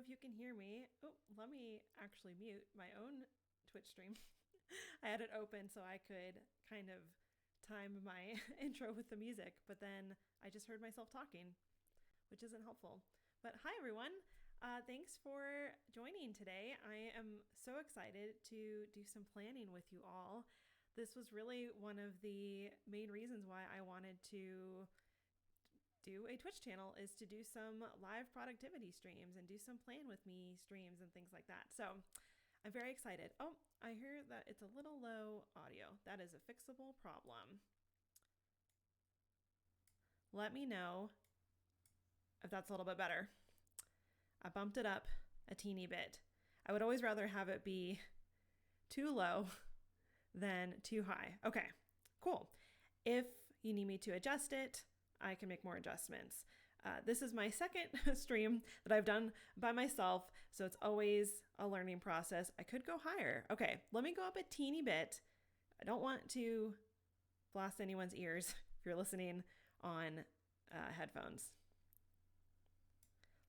if you can hear me. Oh, let me actually mute my own Twitch stream. I had it open so I could kind of time my intro with the music, but then I just heard myself talking, which isn't helpful. But hi, everyone. Thanks for joining today. I am so excited to do some planning with you all. This was really one of the main reasons why I wanted to do a Twitch channel, is to do some live productivity streams and do some plan with me streams and things like that. So I'm very excited. Oh, I hear that it's a little low audio. That is a fixable problem. Let me know if that's a little bit better. I bumped it up a teeny bit. I would always rather have it be too low than too high. Okay, cool. If you need me to adjust it, I can make more adjustments. This is my second stream that I've done by myself, so it's always a learning process. I could go higher. Okay, let me go up a teeny bit. I don't want to blast anyone's ears if you're listening on headphones.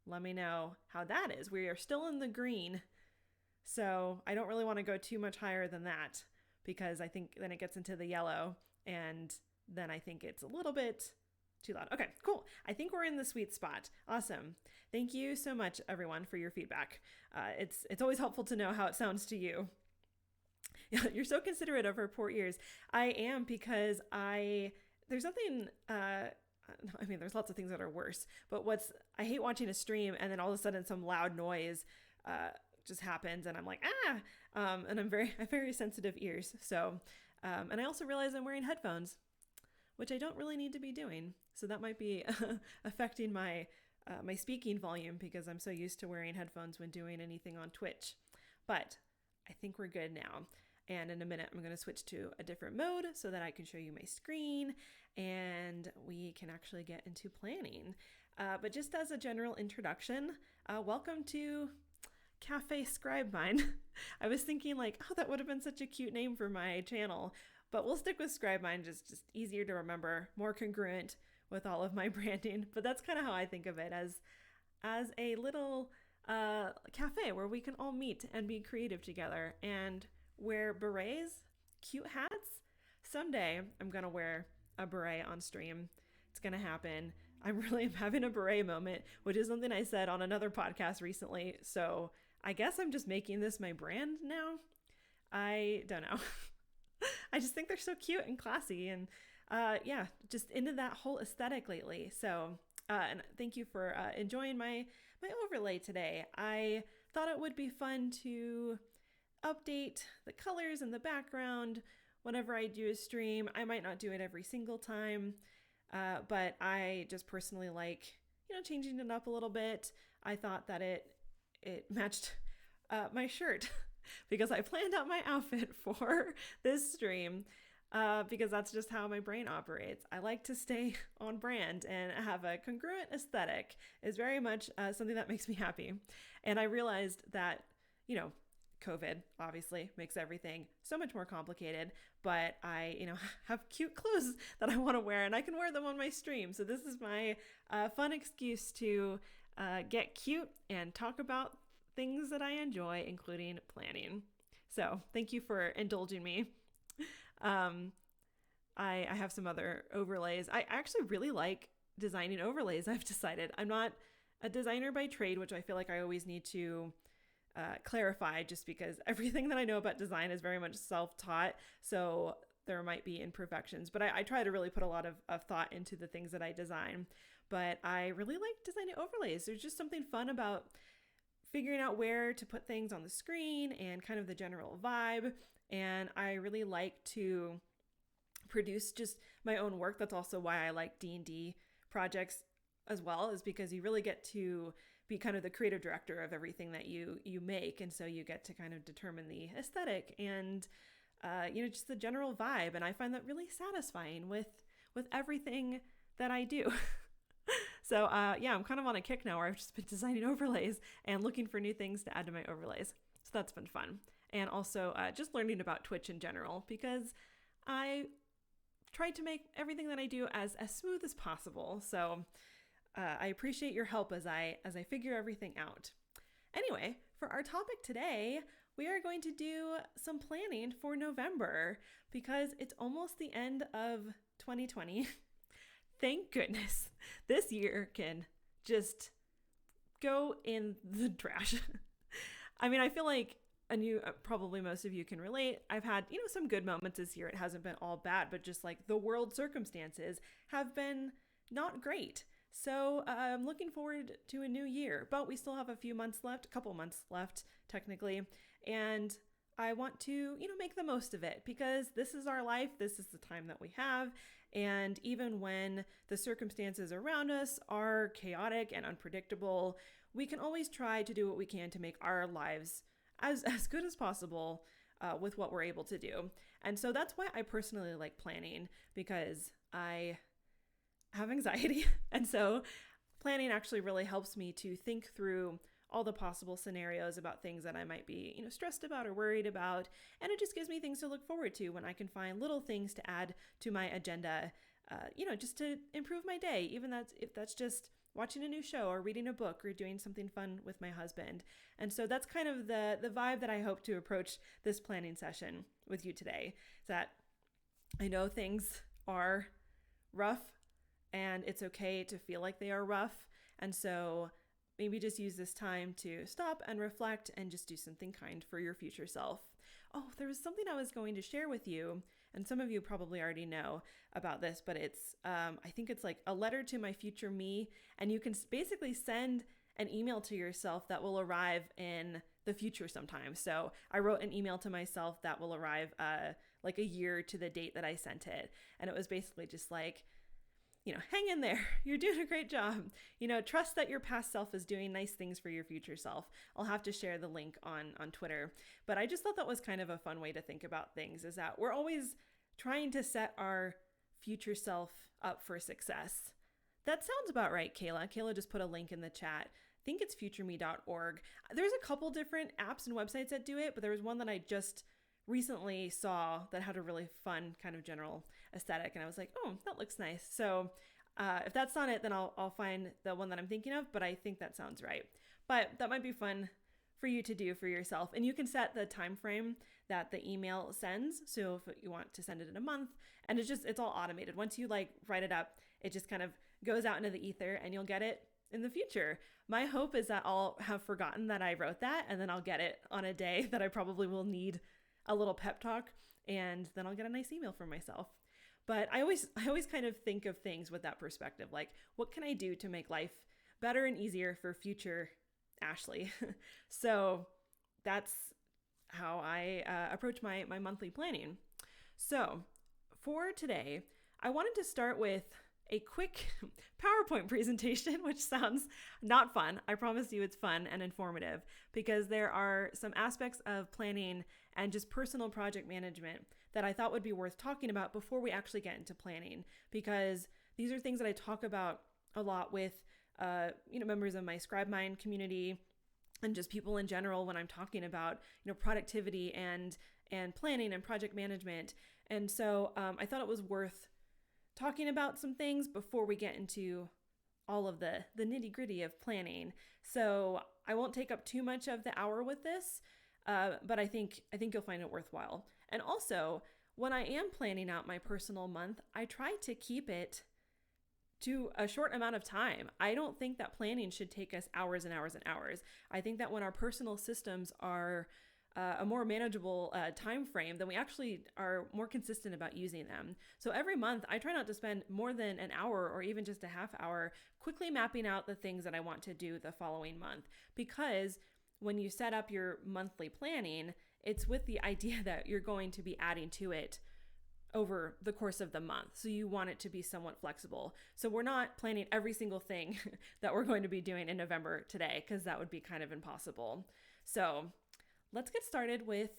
Let me know how that is. We are still in the green, so I don't really want to go too much higher than that, because I think then it gets into the yellow, and then I think it's a little bit too loud. Okay, cool. I think we're in the sweet spot. Awesome. Thank you so much, everyone, for your feedback. It's always helpful to know how it sounds to you. You're so considerate of our poor ears. I am, because there's nothing, there's lots of things that are worse, but I hate watching a stream and then all of a sudden some loud noise just happens and I'm like, and I'm very sensitive ears. So, and I also realize I'm wearing headphones, which I don't really need to be doing. So that might be affecting my my speaking volume, because I'm so used to wearing headphones when doing anything on Twitch. But I think we're good now. And in a minute, I'm going to switch to a different mode so that I can show you my screen and we can actually get into planning. But just as a general introduction, welcome to Cafe Scribemind. I was thinking that would have been such a cute name for my channel, but we'll stick with Scribemind. Just easier to remember, more congruent with all of my branding. But that's kind of how I think of it, as a little cafe where we can all meet and be creative together and wear berets, cute hats. Someday I'm gonna wear a beret on stream. It's gonna happen. I'm really having a beret moment, which is something I said on another podcast recently. So I guess I'm just making this my brand now. I don't know. I just think they're so cute and classy, and just into that whole aesthetic lately. So and thank you for enjoying my overlay today. I thought it would be fun to update the colors in the background whenever I do a stream. I might not do it every single time, but I just personally like, changing it up a little bit. I thought that it matched my shirt because I planned out my outfit for this stream, because that's just how my brain operates. I like to stay on brand and have a congruent aesthetic. Is very much something that makes me happy. And I realized that, COVID obviously makes everything so much more complicated, but I, have cute clothes that I want to wear and I can wear them on my stream. So this is my fun excuse to get cute and talk about things that I enjoy, including planning. So thank you for indulging me. I have some other overlays. I actually really like designing overlays. I've decided I'm not a designer by trade, which I feel like I always need to clarify, just because everything that I know about design is very much self-taught. So there might be imperfections, but I try to really put a lot of thought into the things that I design. But I really like designing overlays. There's just something fun about figuring out where to put things on the screen and kind of the general vibe. And I really like to produce just my own work. That's also why I like D&D projects as well, is because you really get to be kind of the creative director of everything that you make. And so you get to kind of determine the aesthetic and, just the general vibe. And I find that really satisfying with everything that I do. So, I'm kind of on a kick now where I've just been designing overlays and looking for new things to add to my overlays. So that's been fun. And also just learning about Twitch in general, because I tried to make everything that I do as smooth as possible. So I appreciate your help as I figure everything out. Anyway, for our topic today, we are going to do some planning for November because it's almost the end of 2020. Thank goodness this year can just go in the trash. I mean, I feel like, and you probably most of you can relate, I've had, some good moments this year. It hasn't been all bad, but just like the world circumstances have been not great. So I'm looking forward to a new year, but we still have a couple months left technically. And I want to, make the most of it because this is our life. This is the time that we have. And even when the circumstances around us are chaotic and unpredictable, we can always try to do what we can to make our lives as good as possible with what we're able to do. And so that's why I personally like planning, because I have anxiety. And so planning actually really helps me to think through all the possible scenarios about things that I might be, stressed about or worried about. And it just gives me things to look forward to when I can find little things to add to my agenda, just to improve my day, even if that's just watching a new show or reading a book or doing something fun with my husband. And so that's kind of the vibe that I hope to approach this planning session with you today. Is that I know things are rough and it's okay to feel like they are rough. And so maybe just use this time to stop and reflect and just do something kind for your future self. Oh, there was something I was going to share with you, and some of you probably already know about this, but it's, I think it's like a letter to my future me, and you can basically send an email to yourself that will arrive in the future sometime. So I wrote an email to myself that will arrive like a year to the date that I sent it, and it was basically just like, hang in there. You're doing a great job. Trust that your past self is doing nice things for your future self. I'll have to share the link on Twitter. But I just thought that was kind of a fun way to think about things, is that we're always trying to set our future self up for success. That sounds about right, Kayla. Kayla just put a link in the chat. I think it's futureme.org. There's a couple different apps and websites that do it, but there was one that I just recently saw that had a really fun kind of general aesthetic, and I was like, oh, that looks nice. So if that's not it, then I'll find the one that I'm thinking of, but I think that sounds right. But that might be fun for you to do for yourself, and you can set the time frame that the email sends. So if you want to send it in a month, and it's all automated. Once you write it up, it just kind of goes out into the ether and you'll get it in the future. My hope is that I'll have forgotten that I wrote that, and then I'll get it on a day that I probably will need a little pep talk, and then I'll get a nice email from myself. But I always kind of think of things with that perspective, like, what can I do to make life better and easier for future Ashley? So that's how I approach my monthly planning. So for today, I wanted to start with a quick PowerPoint presentation, which sounds not fun. I promise you it's fun and informative, because there are some aspects of planning and just personal project management that I thought would be worth talking about before we actually get into planning, because these are things that I talk about a lot with members of my Scribe Mind community and just people in general when I'm talking about productivity and planning and project management. And so I thought it was worth talking about some things before we get into all of the nitty-gritty of planning. So I won't take up too much of the hour with this, but I think you'll find it worthwhile. And also, when I am planning out my personal month, I try to keep it to a short amount of time. I don't think that planning should take us hours and hours and hours. I think that when our personal systems are a more manageable time frame, then we actually are more consistent about using them. So every month, I try not to spend more than an hour or even just a half hour quickly mapping out the things that I want to do the following month. Because when you set up your monthly planning, it's with the idea that you're going to be adding to it over the course of the month. So you want it to be somewhat flexible. So we're not planning every single thing that we're going to be doing in November today, because that would be kind of impossible. So let's get started with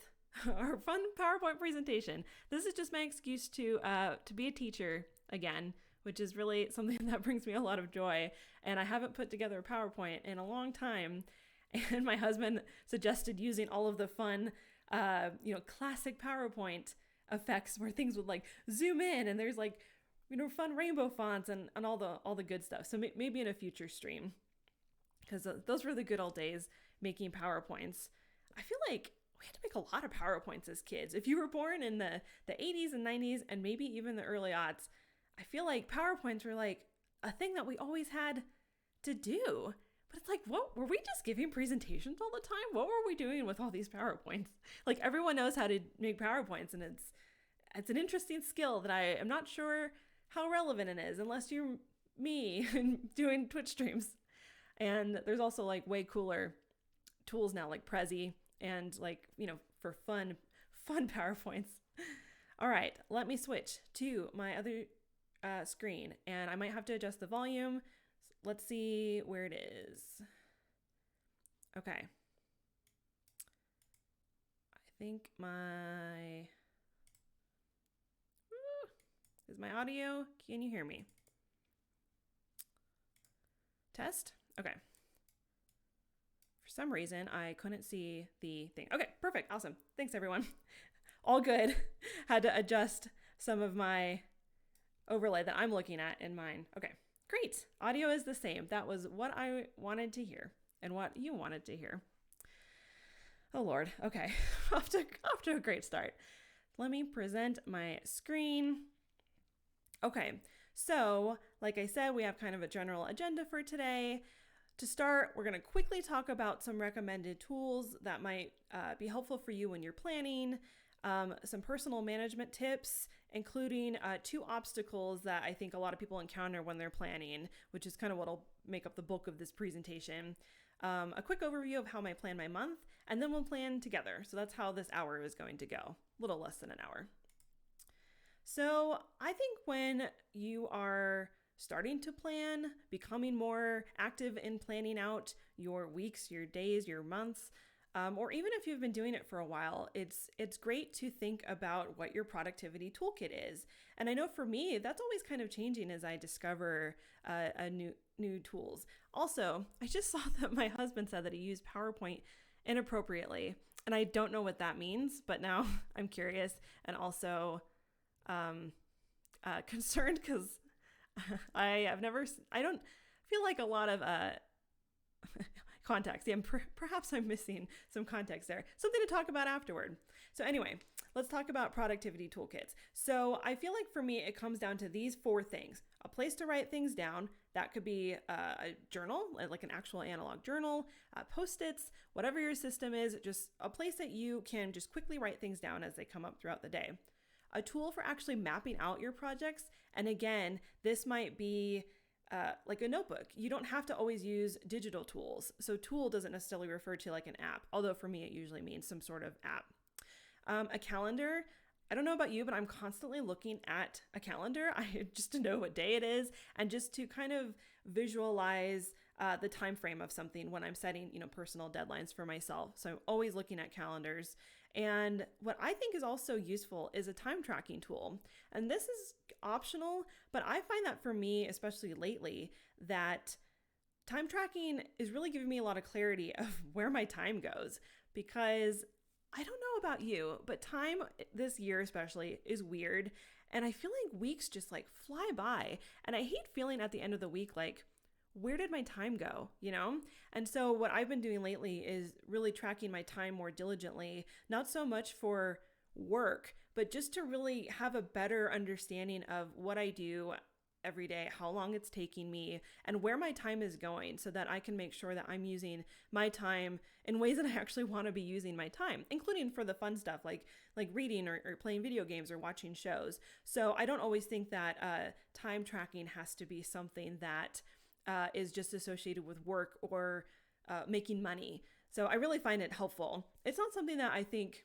our fun PowerPoint presentation. This is just my excuse to be a teacher again, which is really something that brings me a lot of joy. And I haven't put together a PowerPoint in a long time. And my husband suggested using all of the fun, classic PowerPoint effects where things would zoom in and there's fun rainbow fonts and all the good stuff. So maybe in a future stream, because those were the good old days. making PowerPoints. I feel like we had to make a lot of PowerPoints as kids. If you were born in the 80s and 90s and maybe even the early aughts, I feel like PowerPoints were like a thing that we always had to do. But it's like, what were we just giving presentations all the time? What were we doing with all these PowerPoints? Like everyone knows how to make PowerPoints, and it's an interesting skill that I am not sure how relevant it is unless you're me doing Twitch streams. And there's also like way cooler tools now like Prezi and like, for fun PowerPoints. All right, let me switch to my other screen, and I might have to adjust the volume. Let's see where it is. Okay. I think is my audio? Can you hear me? Test? Okay. For some reason, I couldn't see the thing. Okay, perfect. Awesome. Thanks, everyone. All good. Had to adjust some of my overlay that I'm looking at in mine. Okay, great. Audio is the same. That was what I wanted to hear and what you wanted to hear. Oh, Lord. Okay, off to a great start. Let me present my screen. Okay, so like I said, we have kind of a general agenda for today. To start, we're going to quickly talk about some recommended tools that might be helpful for you when you're planning, some personal management tips, including 2 obstacles that I think a lot of people encounter when they're planning, which is kind of what'll make up the bulk of this presentation. A quick overview of how I plan my month, and then we'll plan together. So that's how this hour is going to go, a little less than an hour. So I think when you are starting to plan, becoming more active in planning out your weeks, your days, your months, or even if you've been doing it for a while, it's great to think about what your productivity toolkit is. And I know for me, that's always kind of changing as I discover new tools. Also, I just saw that my husband said that he used PowerPoint inappropriately, and I don't know what that means, but now I'm curious and also concerned because I don't feel like a lot of context. Yeah, perhaps I'm missing some context there. Something to talk about afterward. So anyway, let's talk about productivity toolkits. So I feel like for me, it comes down to these 4 things. A place to write things down. That could be a journal, like an actual analog journal, Post-its, whatever your system is, just a place that you can just quickly write things down as they come up throughout the day. A tool for actually mapping out your projects. And again, this might be like a notebook. You don't have to always use digital tools. So tool doesn't necessarily refer to like an app, although for me, it usually means some sort of app. A calendar. I don't know about you, but I'm constantly looking at a calendar just to know what day it is and just to kind of visualize the time frame of something when I'm setting, personal deadlines for myself. So I'm always looking at calendars. And what I think is also useful is a time tracking tool. And this is optional, but I find that for me, especially lately, that time tracking is really giving me a lot of clarity of where my time goes, because I don't know about you, but time this year especially is weird. And I feel like weeks just like fly by. And I hate feeling at the end of the week like, where did my time go, And so what I've been doing lately is really tracking my time more diligently, not so much for work, but just to really have a better understanding of what I do every day, how long it's taking me, and where my time is going so that I can make sure that I'm using my time in ways that I actually want to be using my time, including for the fun stuff like reading or playing video games or watching shows. So I don't always think that time tracking has to be something that is just associated with work or making money. So I really find it helpful. It's not something that I think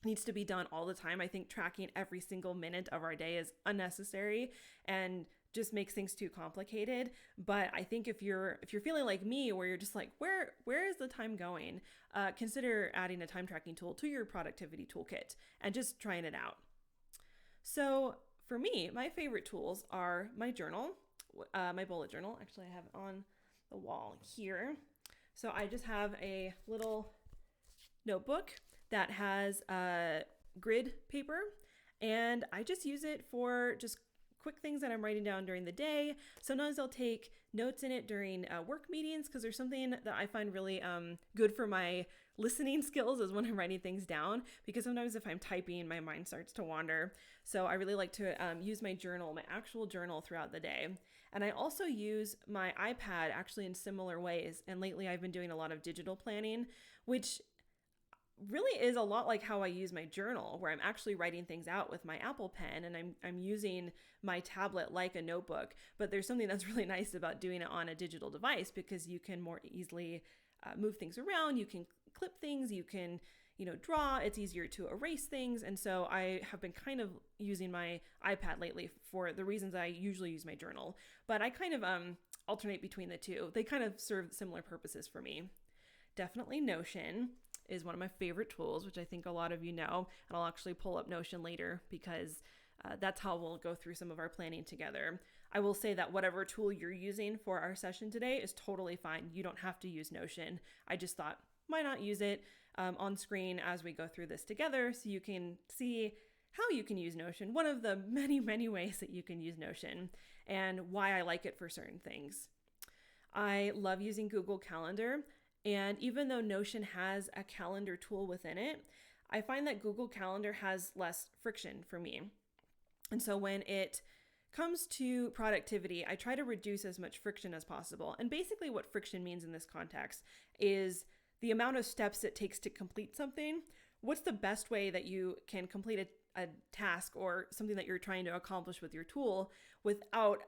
needs to be done all the time. I think tracking every single minute of our day is unnecessary and just makes things too complicated. But I think if you're feeling like me, where you're just like, where is the time going? Consider adding a time tracking tool to your productivity toolkit and just trying it out. So for me, my favorite tools are my journal. My bullet journal. Actually, I have it on the wall here. So I just have a little notebook that has grid paper, and I just use it for just quick things that I'm writing down during the day. Sometimes I'll take notes in it during work meetings because there's something that I find really good for my listening skills is when I'm writing things down, because sometimes if I'm typing, my mind starts to wander. So I really like to use my journal, my actual journal throughout the day. And I also use my iPad actually in similar ways. And lately I've been doing a lot of digital planning, which really is a lot like how I use my journal, where I'm actually writing things out with my Apple Pen and I'm using my tablet like a notebook. But there's something that's really nice about doing it on a digital device because you can more easily move things around. You can clip things, you can, draw. It's easier to erase things. And so I have been kind of using my iPad lately for the reasons I usually use my journal. But I kind of alternate between the two. They kind of serve similar purposes for me. Definitely Notion is one of my favorite tools, which I think a lot of you know. And I'll actually pull up Notion later because that's how we'll go through some of our planning together. I will say that whatever tool you're using for our session today is totally fine. You don't have to use Notion. I just thought, why not use it on screen as we go through this together so you can see how you can use Notion, one of the many, many ways that you can use Notion, and why I like it for certain things. I love using Google Calendar. And even though Notion has a calendar tool within it, I find that Google Calendar has less friction for me. And so when it comes to productivity, I try to reduce as much friction as possible. And basically what friction means in this context is the amount of steps it takes to complete something. What's the best way that you can complete a task or something that you're trying to accomplish with your tool without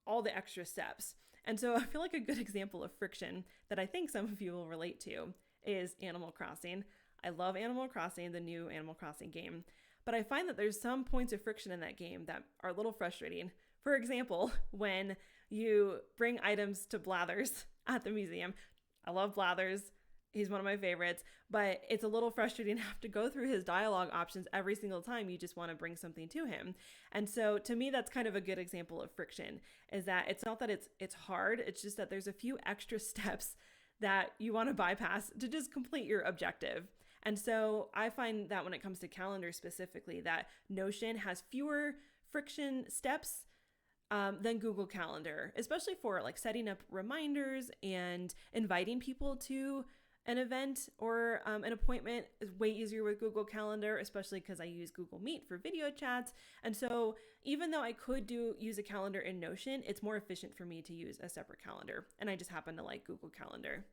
all the extra steps? And so I feel like a good example of friction that I think some of you will relate to is Animal Crossing. I love Animal Crossing, the new Animal Crossing game, but I find that there's some points of friction in that game that are a little frustrating. For example, when you bring items to Blathers at the museum. I love Blathers. He's one of my favorites, but it's a little frustrating to have to go through his dialogue options every single time you just want to bring something to him. And so to me, that's kind of a good example of friction, is that it's not that it's hard, it's just that there's a few extra steps that you want to bypass to just complete your objective. And so I find that when it comes to calendar specifically, that Notion has fewer friction steps than Google Calendar, especially for like setting up reminders and inviting people to an event or an appointment is way easier with Google Calendar, especially because I use Google Meet for video chats. And so even though I could use a calendar in Notion, it's more efficient for me to use a separate calendar. And I just happen to like Google Calendar.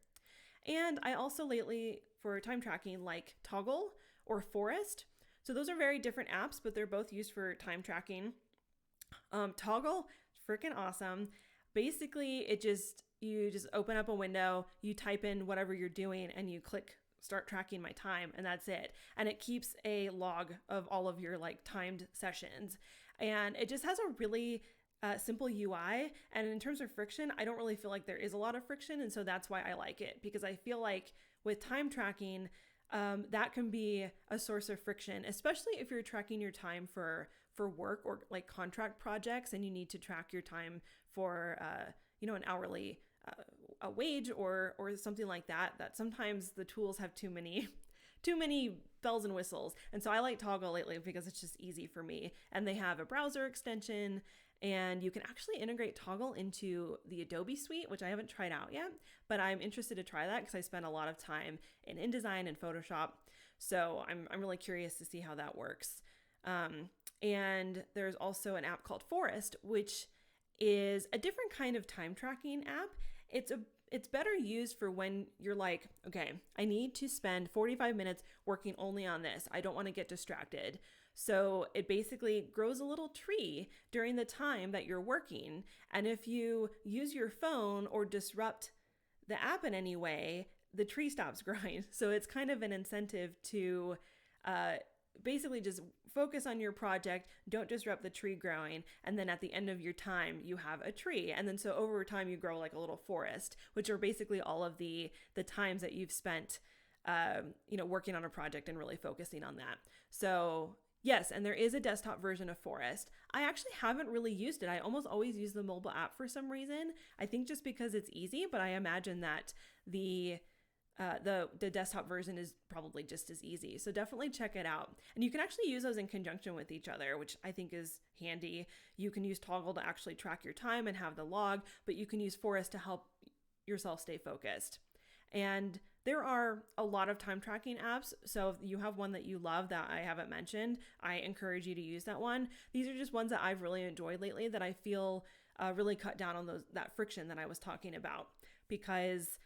And I also lately, for time tracking, like Toggle or Forest. So those are very different apps, but they're both used for time tracking. Toggle, freaking awesome. Basically, you just open up a window, you type in whatever you're doing, and you click start tracking my time, and that's it. And it keeps a log of all of your like timed sessions. And it just has a really simple UI. And in terms of friction, I don't really feel like there is a lot of friction. And so that's why I like it, because I feel like with time tracking, that can be a source of friction, especially if you're tracking your time for work or like contract projects, and you need to track your time for, an hourly a wage or something like that sometimes the tools have too many bells and whistles. And so I like Toggle lately because it's just easy for me. And they have a browser extension, and you can actually integrate Toggle into the Adobe suite, which I haven't tried out yet, but I'm interested to try that because I spend a lot of time in InDesign and Photoshop. So I'm really curious to see how that works. And there's also an app called Forest, which is a different kind of time tracking app. It's better used for when you're like, okay, I need to spend 45 minutes working only on this. I don't want to get distracted. So it basically grows a little tree during the time that you're working. And if you use your phone or disrupt the app in any way, the tree stops growing. So it's kind of an incentive to basically just focus on your project, don't disrupt the tree growing, and then at the end of your time, you have a tree. And then so over time, you grow like a little forest, which are basically all of the times that you've spent, working on a project and really focusing on that. So yes, and there is a desktop version of Forest. I actually haven't really used it. I almost always use the mobile app for some reason. I think just because it's easy, but I imagine that the The desktop version is probably just as easy. So definitely check it out. And you can actually use those in conjunction with each other, which I think is handy. You can use Toggle to actually track your time and have the log, but you can use Forest to help yourself stay focused. And there are a lot of time tracking apps. So if you have one that you love that I haven't mentioned, I encourage you to use that one. These are just ones that I've really enjoyed lately that I feel really cut down on that friction that I was talking about, because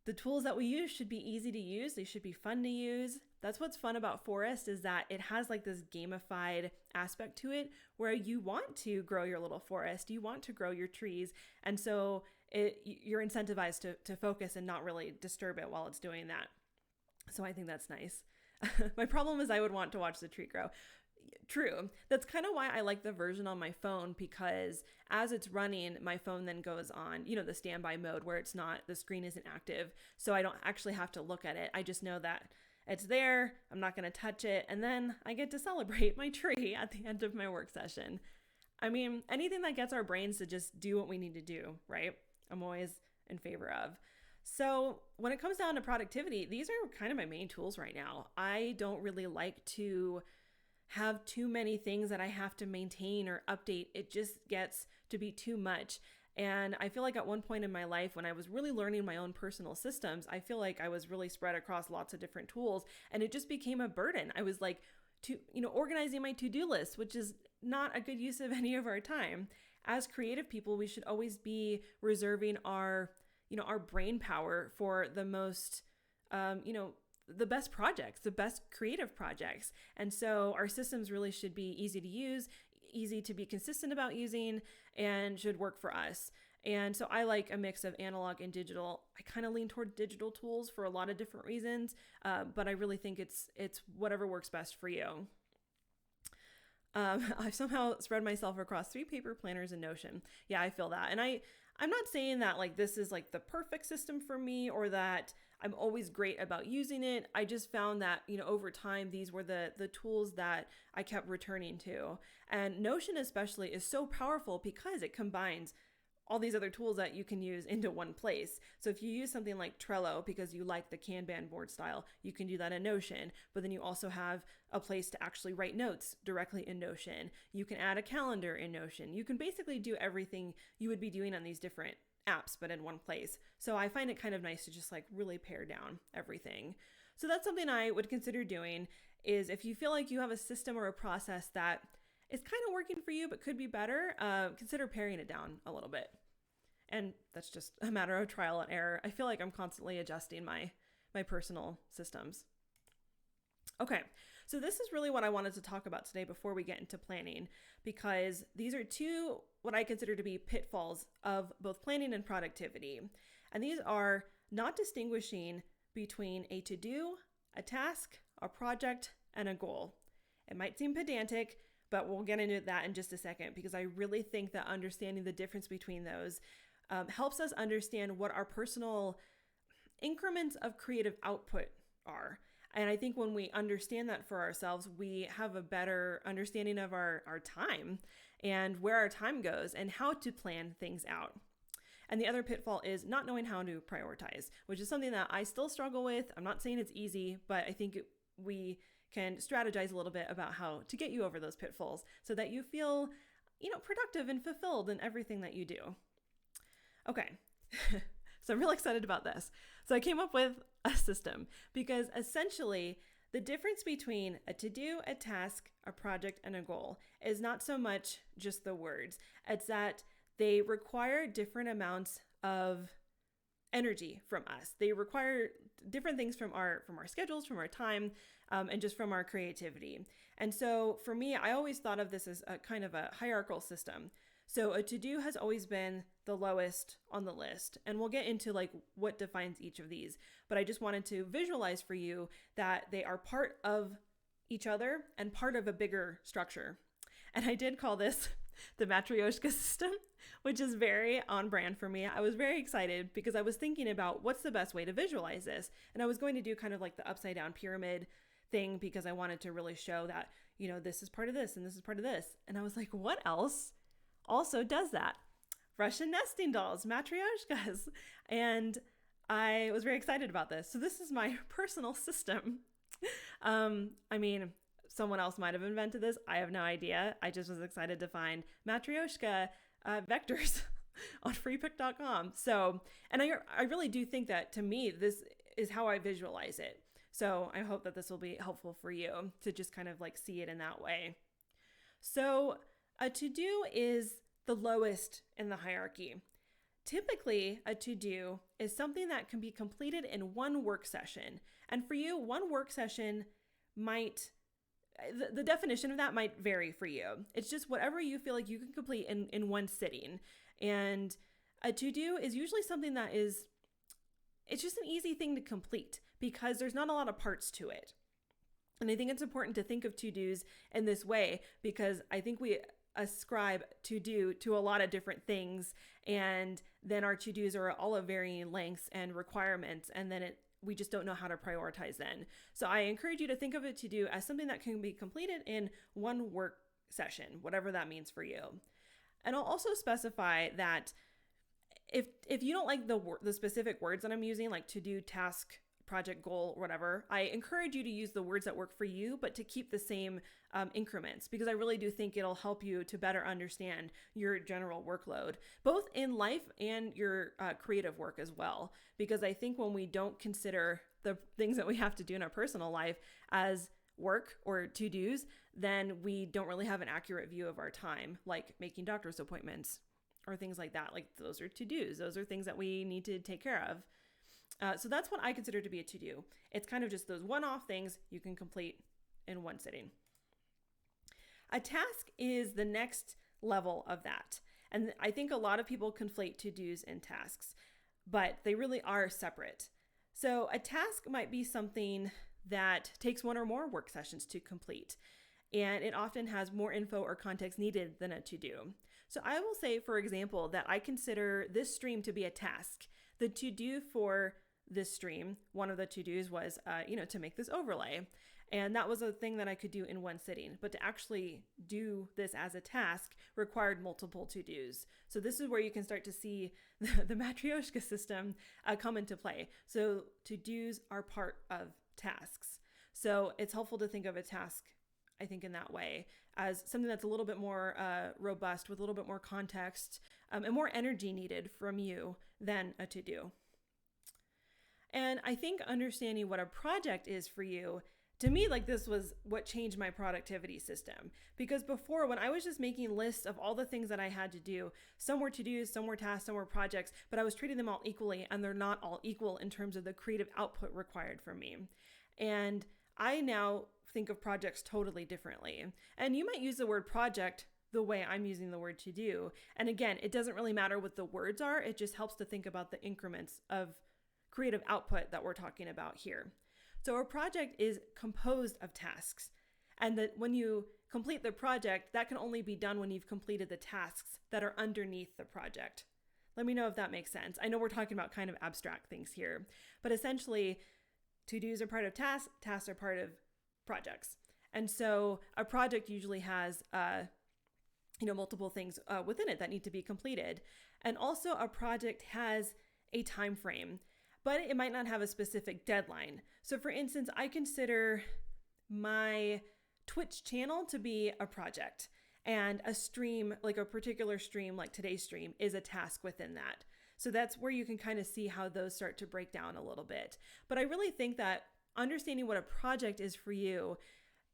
the tools that we use should be easy to use. They should be fun to use. That's what's fun about Forest, is that it has like this gamified aspect to it where you want to grow your little forest. You want to grow your trees. And so you're incentivized to focus and not really disturb it while it's doing that. So I think that's nice. My problem is I would want to watch the tree grow. True. That's kind of why I like the version on my phone, because as it's running, my phone then goes on, the standby mode where the screen isn't active. So I don't actually have to look at it. I just know that it's there. I'm not going to touch it. And then I get to celebrate my tree at the end of my work session. I mean, anything that gets our brains to just do what we need to do, right? I'm always in favor of. So when it comes down to productivity, these are kind of my main tools right now. I don't really like to have too many things that I have to maintain or update. It just gets to be too much. And I feel like at one point in my life when I was really learning my own personal systems, I feel like I was really spread across lots of different tools, and it just became a burden. I was like, organizing my to-do list, which is not a good use of any of our time. As creative people, we should always be reserving our brain power for the most, the best projects, the best creative projects. And so our systems really should be easy to use, easy to be consistent about using, and should work for us. And so I like a mix of analog and digital. I kind of lean toward digital tools for a lot of different reasons, but I really think it's whatever works best for you. I've somehow spread myself across 3 paper planners in Notion. Yeah, I feel that. And I'm not saying that like this is like the perfect system for me, or that I'm always great about using it. I just found that, over time, these were the tools that I kept returning to. And Notion especially is so powerful because it combines all these other tools that you can use into one place. So if you use something like Trello because you like the Kanban board style, you can do that in Notion, but then you also have a place to actually write notes directly in Notion. You can add a calendar in Notion. You can basically do everything you would be doing on these different apps, but in one place. So I find it kind of nice to just like really pare down everything. So that's something I would consider doing, is if you feel like you have a system or a process that is kind of working for you but could be better, consider paring it down a little bit. And that's just a matter of trial and error. I feel like I'm constantly adjusting my personal systems. Okay, so this is really what I wanted to talk about today before we get into planning, because these are 2 what I consider to be pitfalls of both planning and productivity. And these are not distinguishing between a to-do, a task, a project, and a goal. It might seem pedantic, but we'll get into that in just a second, because I really think that understanding the difference between those helps us understand what our personal increments of creative output are. And I think when we understand that for ourselves, we have a better understanding of our time and where our time goes and how to plan things out. And the other pitfall is not knowing how to prioritize, which is something that I still struggle with. I'm not saying it's easy, but I think we can strategize a little bit about how to get you over those pitfalls so that you feel, productive and fulfilled in everything that you do. Okay, so I'm really excited about this. So I came up with a system, because essentially the difference between a to-do, a task, a project, and a goal is not so much just the words. It's that they require different amounts of energy from us. They require different things from our schedules, from our time, and just from our creativity. And so for me, I always thought of this as a kind of a hierarchical system. So a to-do has always been the lowest on the list, and we'll get into like what defines each of these. But I just wanted to visualize for you that they are part of each other and part of a bigger structure. And I did call this the Matryoshka system, which is very on brand for me. I was very excited because I was thinking about what's the best way to visualize this. And I was going to do kind of like the upside down pyramid thing, because I wanted to really show that, this is part of this and this is part of this. And I was like, what else also does that? Russian nesting dolls, matryoshkas. And I was very excited about this. So this is my personal system. I mean, someone else might have invented this. I have no idea. I just was excited to find Matryoshka vectors on freepik.com. So, and I really do think that, to me, this is how I visualize it. So I hope that this will be helpful for you to just kind of like see it in that way. So a to-do is the lowest in the hierarchy. Typically, a to-do is something that can be completed in one work session. And for you, one work session might, the definition of that might vary for you. It's just whatever you feel like you can complete in one sitting. And a to-do is usually something that is, it's just an easy thing to complete because there's not a lot of parts to it. And I think it's important to think of to-dos in this way because I think we ascribe to-do to a lot of different things, and then our to-dos are all of varying lengths and requirements, and then we just don't know how to prioritize then. So I encourage you to think of a to-do as something that can be completed in one work session, whatever that means for you. And I'll also specify that if you don't like the specific words that I'm using, like to-do, task, project, goal, whatever, I encourage you to use the words that work for you, but to keep the same increments, because I really do think it'll help you to better understand your general workload, both in life and your creative work as well. Because I think when we don't consider the things that we have to do in our personal life as work or to-dos, then we don't really have an accurate view of our time, like making doctor's appointments or things like that. Like those are to-dos. Those are things that we need to take care of. So that's what I consider to be a to-do. It's kind of just those one-off things you can complete in one sitting. A task is the next level of that. And I think a lot of people conflate to-dos and tasks, but they really are separate. So a task might be something that takes one or more work sessions to complete, and it often has more info or context needed than a to-do. So I will say, for example, that I consider this stream to be a task. The to-do for this stream, one of the to-dos was, to make this overlay. And that was a thing that I could do in one sitting. But to actually do this as a task required multiple to-dos. So this is where you can start to see the Matryoshka system come into play. So to-dos are part of tasks. So it's helpful to think of a task, I think, in that way, as something that's a little bit more robust, with a little bit more context and more energy needed from you than a to-do. And I think understanding what a project is for you, to me, like, this was what changed my productivity system. Because before, when I was just making lists of all the things that I had to do, some were to-dos, some were tasks, some were projects, but I was treating them all equally, and they're not all equal in terms of the creative output required from me. And I now think of projects totally differently. And you might use the word project the way I'm using the word to-do. And again, it doesn't really matter what the words are. It just helps to think about the increments of creative output that we're talking about here. So a project is composed of tasks. And that when you complete the project, that can only be done when you've completed the tasks that are underneath the project. Let me know if that makes sense. I know we're talking about kind of abstract things here, but essentially to-dos are part of tasks, tasks are part of projects. And so a project usually has multiple things within it that need to be completed. And also a project has a time frame, but it might not have a specific deadline. So for instance, I consider my Twitch channel to be a project, and a stream, like a particular stream like today's stream, is a task within that. So that's where you can kind of see how those start to break down a little bit. But I really think that understanding what a project is for you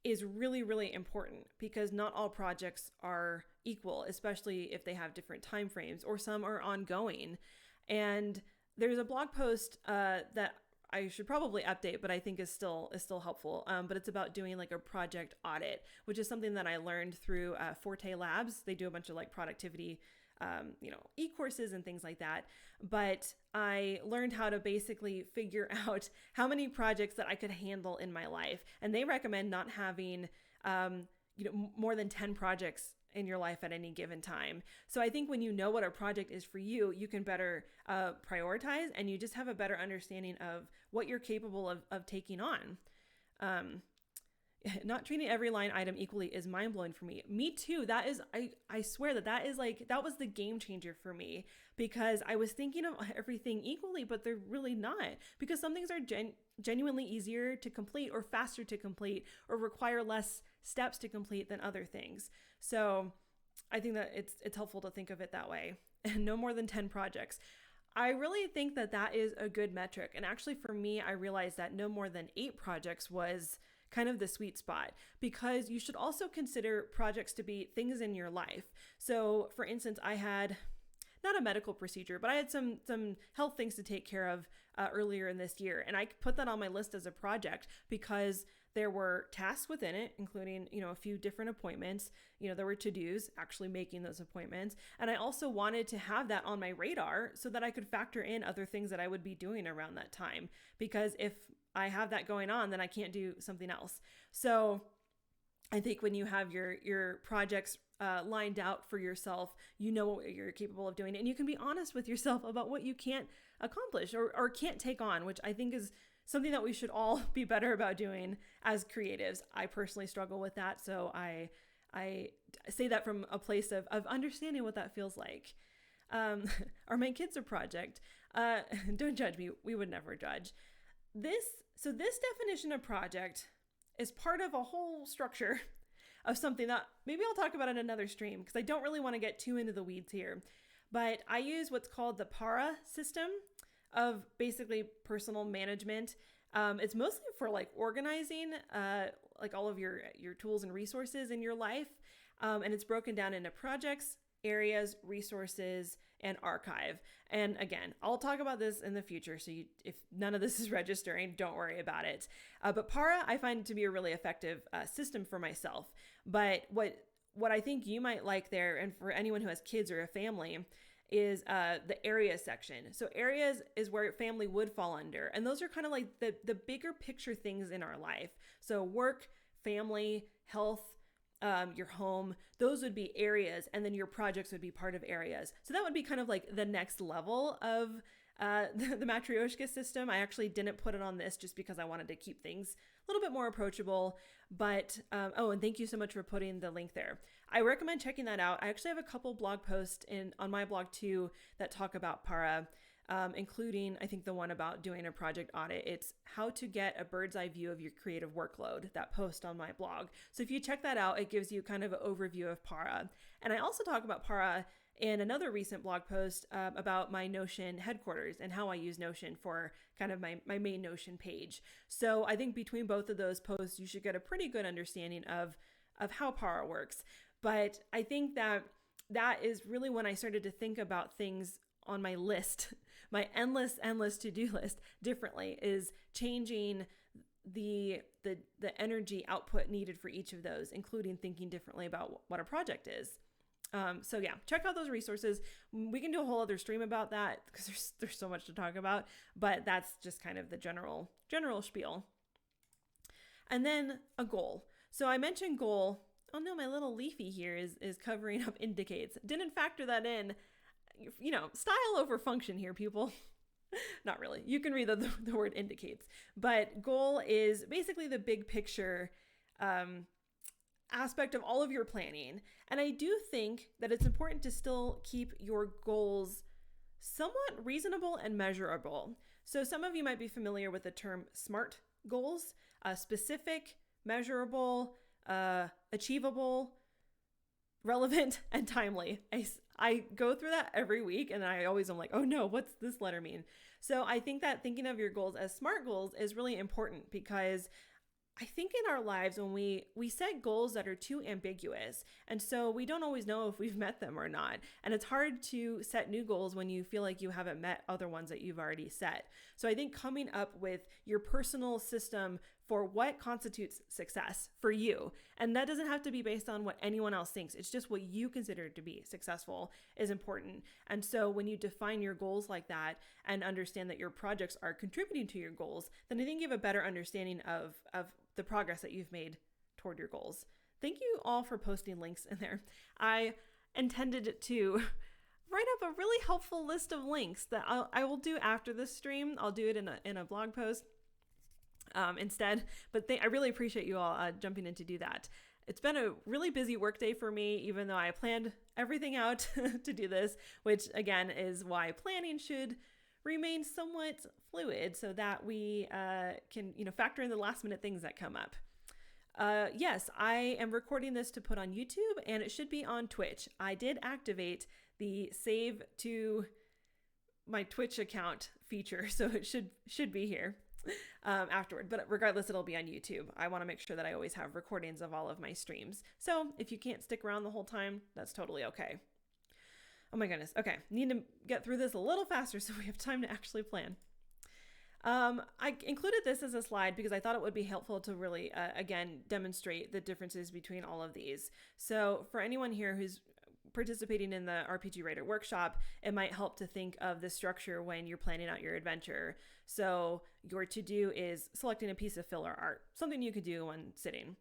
is really, really important, because not all projects are equal, especially if they have different time frames or some are ongoing. And there's a blog post that I should probably update, but I think is still helpful. But it's about doing like a project audit, which is something that I learned through Forte Labs. They do a bunch of like productivity, e-courses and things like that. But I learned how to basically figure out how many projects that I could handle in my life. And they recommend not having, more than 10 projects in your life at any given time. So I think when you know what a project is for you, you can better prioritize, and you just have a better understanding of what you're capable of taking on. not treating every line item equally is mind blowing for me. Me too. That is, I swear that is like, that was the game changer for me, because I was thinking of everything equally, but they're really not, because some things are genuinely easier to complete or faster to complete or require less steps to complete than other things. So I think that it's helpful to think of it that way. And no more than 10 projects. I really think that is a good metric. And actually for me, I realized that no more than 8 projects was kind of the sweet spot, because you should also consider projects to be things in your life. So for instance, I had not a medical procedure, but I had some health things to take care of earlier in this year. And I put that on my list as a project because there were tasks within it, including, a few different appointments. There were to-dos, actually making those appointments. And I also wanted to have that on my radar so that I could factor in other things that I would be doing around that time. Because if I have that going on, then I can't do something else. So I think when you have your projects lined out for yourself, you know what you're capable of doing, and you can be honest with yourself about what you can't accomplish or can't take on, which I think is something that we should all be better about doing as creatives. I personally struggle with that, so I say that from a place of understanding what that feels like. Are my kids a project? Don't judge me. We would never judge. This definition of project is part of a whole structure of something that maybe I'll talk about in another stream, because I don't really want to get too into the weeds here. But I use what's called the PARA system of basically personal management. It's mostly for like organizing like all of your tools and resources in your life. And it's broken down into projects, areas, resources, and archive. And again, I'll talk about this in the future. So if none of this is registering, don't worry about it. But PARA, I find to be a really effective system for myself. But what I think you might like there, and for anyone who has kids or a family, is the areas section. So areas is where family would fall under. And those are kind of like the bigger picture things in our life. So work, family, health, your home, those would be areas, and then your projects would be part of areas. So that would be kind of like the next level of the Matryoshka system. I actually didn't put it on this just because I wanted to keep things a little bit more approachable. But, and thank you so much for putting the link there. I recommend checking that out. I actually have a couple blog posts on my blog too that talk about PARA, including, I think, the one about doing a project audit. It's how to get a bird's eye view of your creative workload, that post on my blog. So if you check that out, it gives you kind of an overview of PARA. And I also talk about PARA in another recent blog post about my Notion headquarters and how I use Notion for kind of my main Notion page. So I think between both of those posts, you should get a pretty good understanding of how PARA works. But I think that is really when I started to think about things on my list, my endless to-do list differently, is changing the energy output needed for each of those, including thinking differently about what a project is. So yeah, check out those resources. We can do a whole other stream about that because there's so much to talk about, but that's just kind of the general spiel. And then a goal. So I mentioned goal. Oh no, my little leafy here is covering up indicates. Didn't factor that in. Style over function here, people. Not really. You can read the word indicates. But goal is basically the big picture aspect of all of your planning. And I do think that it's important to still keep your goals somewhat reasonable and measurable. So some of you might be familiar with the term SMART goals: specific, measurable, achievable, relevant, and timely. I go through that every week, and I always am like, oh no, what's this letter mean? So I think that thinking of your goals as SMART goals is really important, because I think in our lives when we set goals that are too ambiguous, and so we don't always know if we've met them or not. And it's hard to set new goals when you feel like you haven't met other ones that you've already set. So I think coming up with your personal system for what constitutes success for you, and that doesn't have to be based on what anyone else thinks, it's just what you consider to be successful, is important. And so when you define your goals like that and understand that your projects are contributing to your goals, then I think you have a better understanding of the progress that you've made toward your goals. Thank you all for posting links in there. I intended to write up a really helpful list of links that I will do after this stream. I'll do it in a blog post. instead. But I really appreciate you all jumping in to do that. It's been a really busy work day for me, even though I planned everything out to do this, which again is why planning should remain somewhat fluid so that we can, factor in the last minute things that come up. Yes, I am recording this to put on YouTube, and it should be on Twitch. I did activate the save to my Twitch account feature, so it should be here afterward. But regardless, it'll be on YouTube. I want to make sure that I always have recordings of all of my streams. So if you can't stick around the whole time, that's totally okay. Oh my goodness. Okay, need to get through this a little faster so we have time to actually plan. I included this as a slide because I thought it would be helpful to really, again, demonstrate the differences between all of these. So for anyone here who's participating in the RPG Writer Workshop, it might help to think of the structure when you're planning out your adventure. So your to-do is selecting a piece of filler art, something you could do when sitting.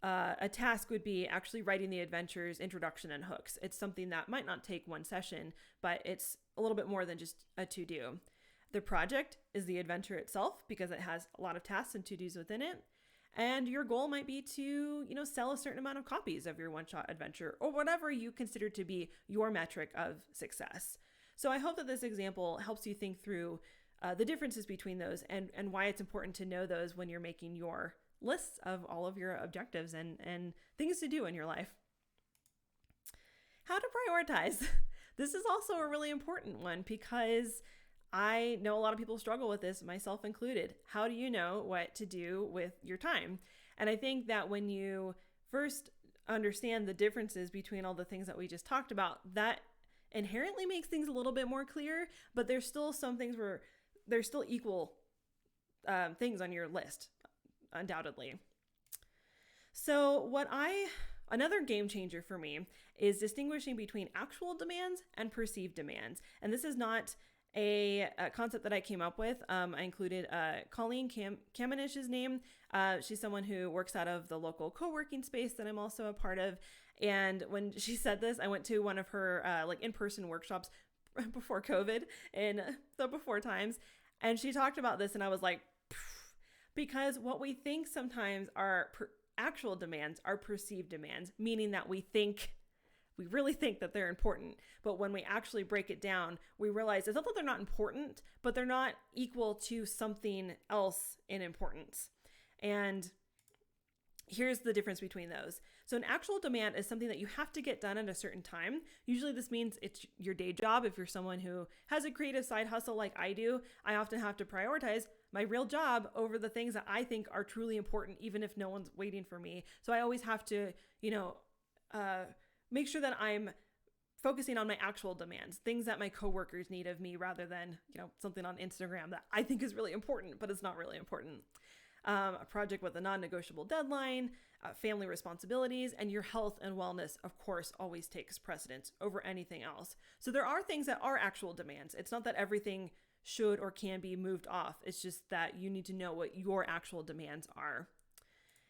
A task would be actually writing the adventure's introduction and hooks. It's something that might not take one session, but it's a little bit more than just a to-do. The project is the adventure itself because it has a lot of tasks and to-dos within it. And your goal might be to, sell a certain amount of copies of your one-shot adventure or whatever you consider to be your metric of success. So I hope that this example helps you think through the differences between those and why it's important to know those when you're making your lists of all of your objectives and things to do in your life. How to prioritize. This is also a really important one because I know a lot of people struggle with this, myself included. How do you know what to do with your time? And I think that when you first understand the differences between all the things that we just talked about, that inherently makes things a little bit more clear, but there's still some things where there's still equal things on your list, undoubtedly. So another game changer for me is distinguishing between actual demands and perceived demands. And this is not a concept that I came up with. I included Colleen Kamanish's name. She's someone who works out of the local co-working space that I'm also a part of. And when she said this, I went to one of her in-person workshops before COVID in the before times. And she talked about this and I was like, because what we think sometimes are actual demands are perceived demands, meaning that we really think that they're important. But when we actually break it down, we realize it's not that they're not important, but they're not equal to something else in importance. And here's the difference between those. So an actual demand is something that you have to get done at a certain time. Usually this means it's your day job. If you're someone who has a creative side hustle like I do, I often have to prioritize my real job over the things that I think are truly important, even if no one's waiting for me. So I always have to, make sure that I'm focusing on my actual demands, things that my coworkers need of me rather than, something on Instagram that I think is really important, but it's not really important. A project with a non-negotiable deadline, family responsibilities, and your health and wellness, of course, always takes precedence over anything else. So there are things that are actual demands. It's not that everything should or can be moved off. It's just that you need to know what your actual demands are.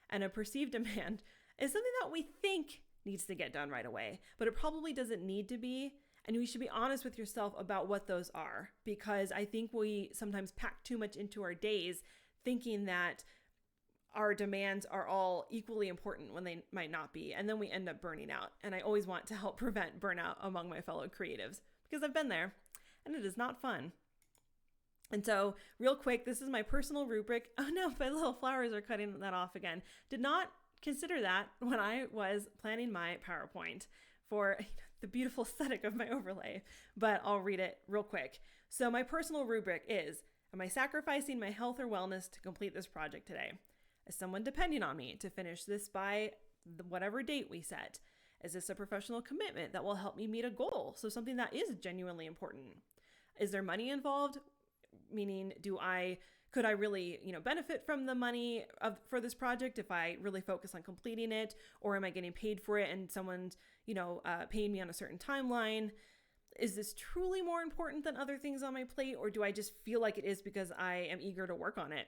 And a perceived demand is something that we think needs to get done right away, but it probably doesn't need to be. And you should be honest with yourself about what those are, because I think we sometimes pack too much into our days thinking that our demands are all equally important when they might not be. And then we end up burning out. And I always want to help prevent burnout among my fellow creatives because I've been there and it is not fun. And so real quick, this is my personal rubric. Oh no, my little flowers are cutting that off again. Did not consider that when I was planning my PowerPoint for the beautiful aesthetic of my overlay, but I'll read it real quick. So my personal rubric is, am I sacrificing my health or wellness to complete this project today? Is someone depending on me to finish this by whatever date we set? Is this a professional commitment that will help me meet a goal? So something that is genuinely important. Is there money involved? Meaning, could I really, benefit from the money for this project if I really focus on completing it? Or am I getting paid for it and someone's, paying me on a certain timeline? Is this truly more important than other things on my plate? Or do I just feel like it is because I am eager to work on it?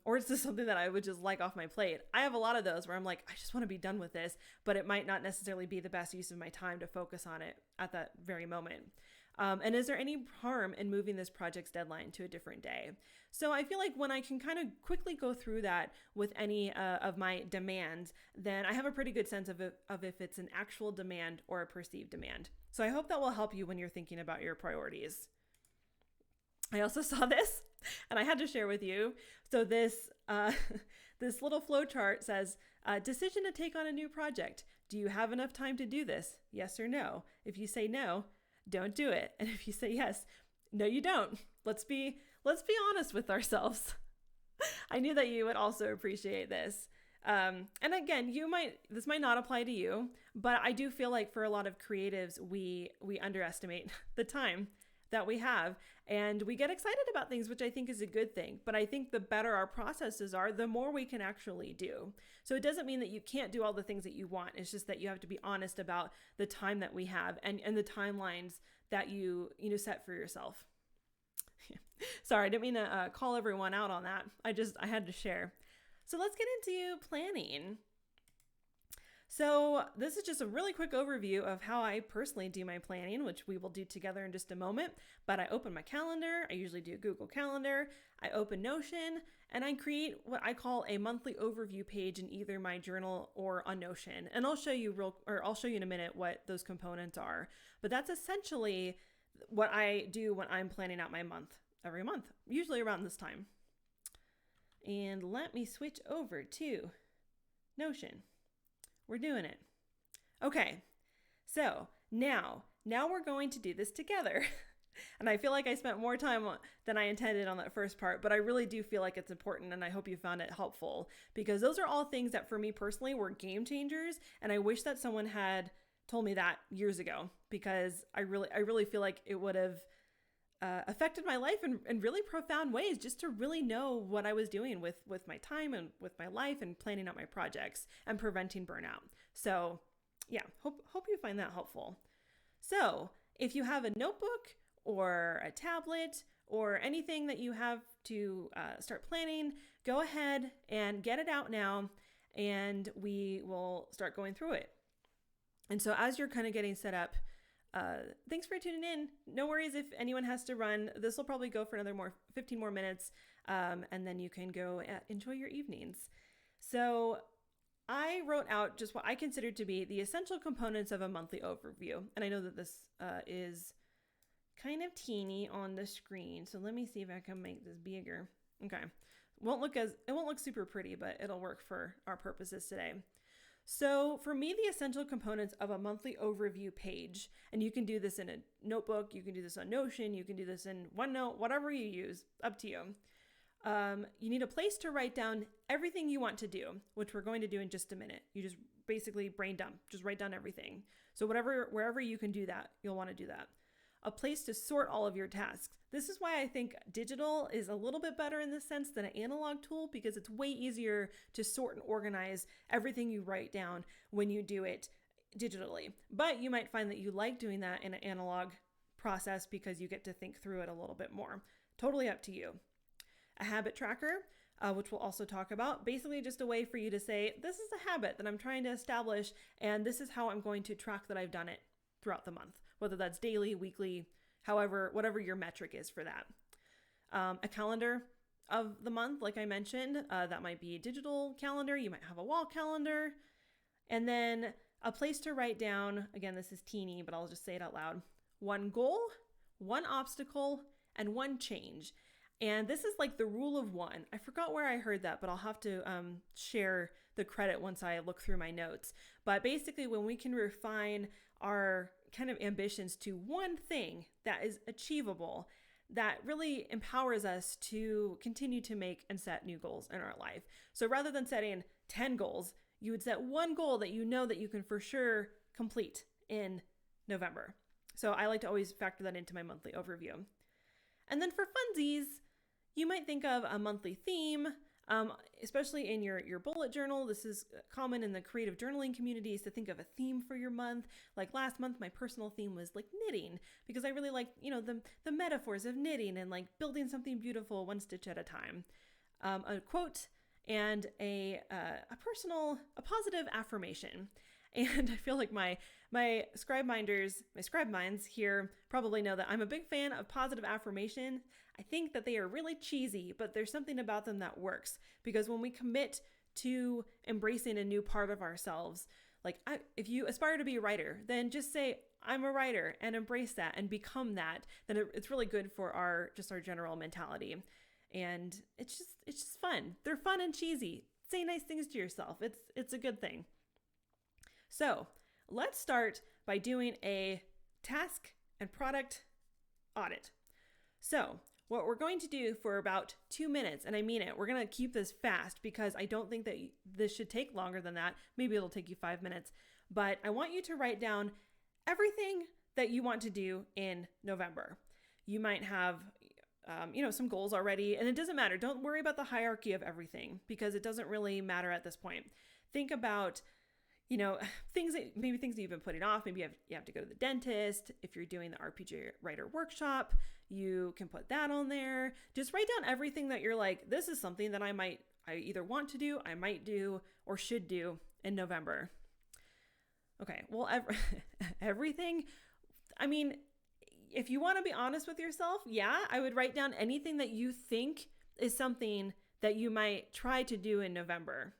Or is this something that I would just like off my plate? I have a lot of those where I'm like, I just want to be done with this, but it might not necessarily be the best use of my time to focus on it at that very moment. And is there any harm in moving this project's deadline to a different day? So I feel like when I can kind of quickly go through that with any of my demands, then I have a pretty good sense of if it's an actual demand or a perceived demand. So I hope that will help you when you're thinking about your priorities. I also saw this and I had to share with you. So this this little flow chart says, decision to take on a new project. Do you have enough time to do this? Yes or no? If you say no, don't do it. And if you say yes, no, you don't. Let's be honest with ourselves. I knew that you would also appreciate this. And again, this might not apply to you, but I do feel like for a lot of creatives, we underestimate the time that we have, and we get excited about things, which I think is a good thing. But I think the better our processes are, the more we can actually do. So it doesn't mean that you can't do all the things that you want. It's just that you have to be honest about the time that we have and the timelines that you set for yourself. Sorry, I didn't mean to call everyone out on that. I had to share. So let's get into planning. So this is just a really quick overview of how I personally do my planning, which we will do together in just a moment. But I open my calendar. I usually do Google Calendar. I open Notion, and I create what I call a monthly overview page in either my journal or on Notion. And I'll show you in a minute what those components are. But that's essentially what I do when I'm planning out my month every month, usually around this time. And let me switch over to Notion. We're doing it. Okay, so now we're going to do this together. And I feel like I spent more time than I intended on that first part, but I really do feel like it's important, and I hope you found it helpful, because those are all things that for me personally were game changers, and I wish that someone had told me that years ago, because I really feel like it would have affected my life in really profound ways, just to really know what I was doing with my time and with my life and planning out my projects and preventing burnout. So yeah, hope you find that helpful. So if you have a notebook or a tablet or anything that you have to start planning, go ahead and get it out now, and we will start going through it. And so as you're kind of getting set up, thanks for tuning in. No worries if anyone has to run. This will probably go for another 15 more minutes, and then you can go enjoy your evenings. So I wrote out just what I consider to be the essential components of a monthly overview. And I know that this is kind of teeny on the screen. So let me see if I can make this bigger. Okay. It won't look super pretty, but it'll work for our purposes today. So for me, the essential components of a monthly overview page, and you can do this in a notebook, you can do this on Notion, you can do this in OneNote, whatever you use, up to you. You need a place to write down everything you want to do, which we're going to do in just a minute. You just basically brain dump, just write down everything. So wherever you can do that, you'll want to do that. A place to sort all of your tasks. This is why I think digital is a little bit better in this sense than an analog tool, because it's way easier to sort and organize everything you write down when you do it digitally. But you might find that you like doing that in an analog process because you get to think through it a little bit more. Totally up to you. A habit tracker, which we'll also talk about. Basically just a way for you to say, this is a habit that I'm trying to establish, and this is how I'm going to track that I've done it throughout the month, whether that's daily, weekly, whatever your metric is for that. A calendar of the month, like I mentioned, that might be a digital calendar. You might have a wall calendar. And then a place to write down, again, this is teeny, but I'll just say it out loud, one goal, one obstacle, and one change. And this is like the rule of one. I forgot where I heard that, but I'll have to share the credit once I look through my notes. But basically, when we can refine our kind of ambitions to one thing that is achievable, that really empowers us to continue to make and set new goals in our life. So rather than setting 10 goals, you would set one goal that you know that you can for sure complete in November. So I like to always factor that into my monthly overview. And then for funsies, you might think of a monthly theme, especially in your bullet journal. This is common in the creative journaling communities to think of a theme for your month. Like last month, my personal theme was like knitting, because I really like, the metaphors of knitting and like building something beautiful one stitch at a time. A quote and a positive affirmation. And I feel like my scribe minds here probably know that I'm a big fan of positive affirmation. I think that they are really cheesy, but there's something about them that works, because when we commit to embracing a new part of ourselves, like if you aspire to be a writer, then just say, I'm a writer, and embrace that and become that. Then it's really good for our general mentality. And it's just fun. They're fun and cheesy. Say nice things to yourself. It's a good thing. So let's start by doing a task and product audit. So what we're going to do for about 2 minutes, and I mean it, we're going to keep this fast because I don't think that this should take longer than that. Maybe it'll take you 5 minutes, but I want you to write down everything that you want to do in November. You might have some goals already, and it doesn't matter. Don't worry about the hierarchy of everything because it doesn't really matter at this point. Think about, things that you've been putting off. Maybe you have to go to the dentist. If you're doing the RPG writer workshop, you can put that on there. Just write down everything that you're like, this is something that I either want to do, I might do, or should do in November. Okay, well, everything, I mean, if you want to be honest with yourself, yeah, I would write down anything that you think is something that you might try to do in November.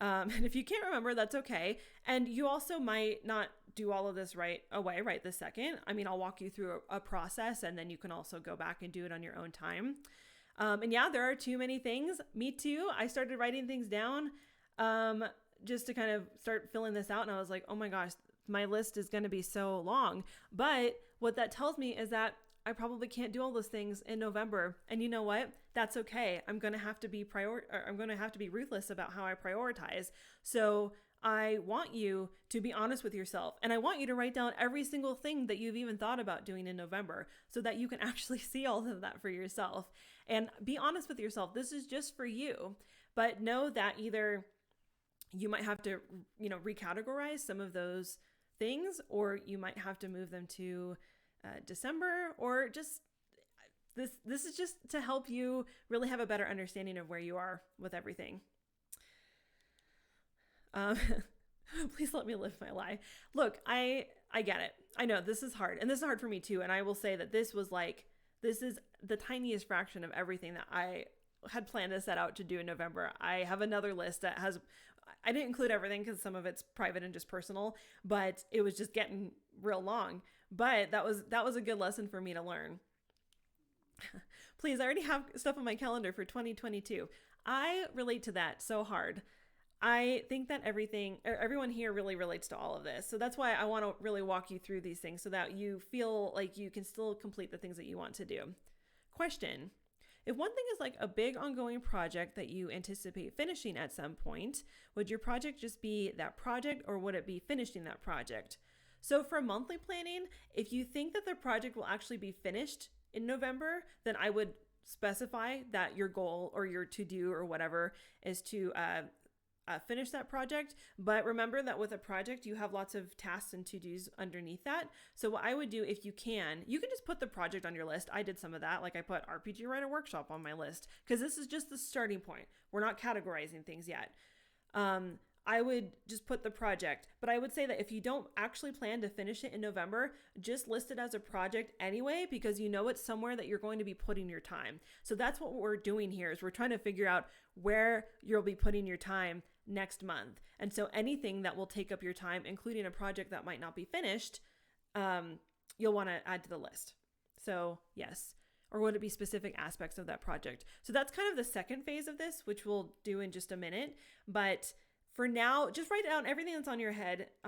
And if you can't remember, that's okay. And you also might not do all of this right this second. I mean, I'll walk you through a process, and then you can also go back and do it on your own time. And yeah, there are too many things. Me too. I started writing things down just to kind of start filling this out. And I was like, oh my gosh, my list is going to be so long. But what that tells me is that I probably can't do all those things in November. And you know what? That's okay. I'm going to have to be ruthless about how I prioritize. So I want you to be honest with yourself. And I want you to write down every single thing that you've even thought about doing in November so that you can actually see all of that for yourself. And be honest with yourself. This is just for you. But know that either you might have to, recategorize some of those things, or you might have to move them to December, or just this is just to help you really have a better understanding of where you are with everything. Please let me live my lie. Look, I get it. I know this is hard, and this is hard for me too. And I will say that this is the tiniest fraction of everything that I had planned to set out to do in November. I have another list that I didn't include everything because some of it's private and just personal, but it was just getting real long. But that was a good lesson for me to learn. Please, I already have stuff on my calendar for 2022. I relate to that so hard. I think that everyone here really relates to all of this. So that's why I want to really walk you through these things so that you feel like you can still complete the things that you want to do. Question: if one thing is like a big ongoing project that you anticipate finishing at some point, would your project just be that project, or would it be finishing that project? So for monthly planning, if you think that the project will actually be finished in November, then I would specify that your goal or your to-do or whatever is to finish that project. But remember that with a project, you have lots of tasks and to-dos underneath that. So what I would do, if you can just put the project on your list. I did some of that. Like I put RPG Writer Workshop on my list because this is just the starting point. We're not categorizing things yet. I would just put the project, but I would say that if you don't actually plan to finish it in November, just list it as a project anyway, because you know it's somewhere that you're going to be putting your time. So that's what we're doing here, is we're trying to figure out where you'll be putting your time next month. And so anything that will take up your time, including a project that might not be finished, you'll want to add to the list. So yes. Or would it be specific aspects of that project? So that's kind of the second phase of this, which we'll do in just a minute. But for now, just write down everything that's on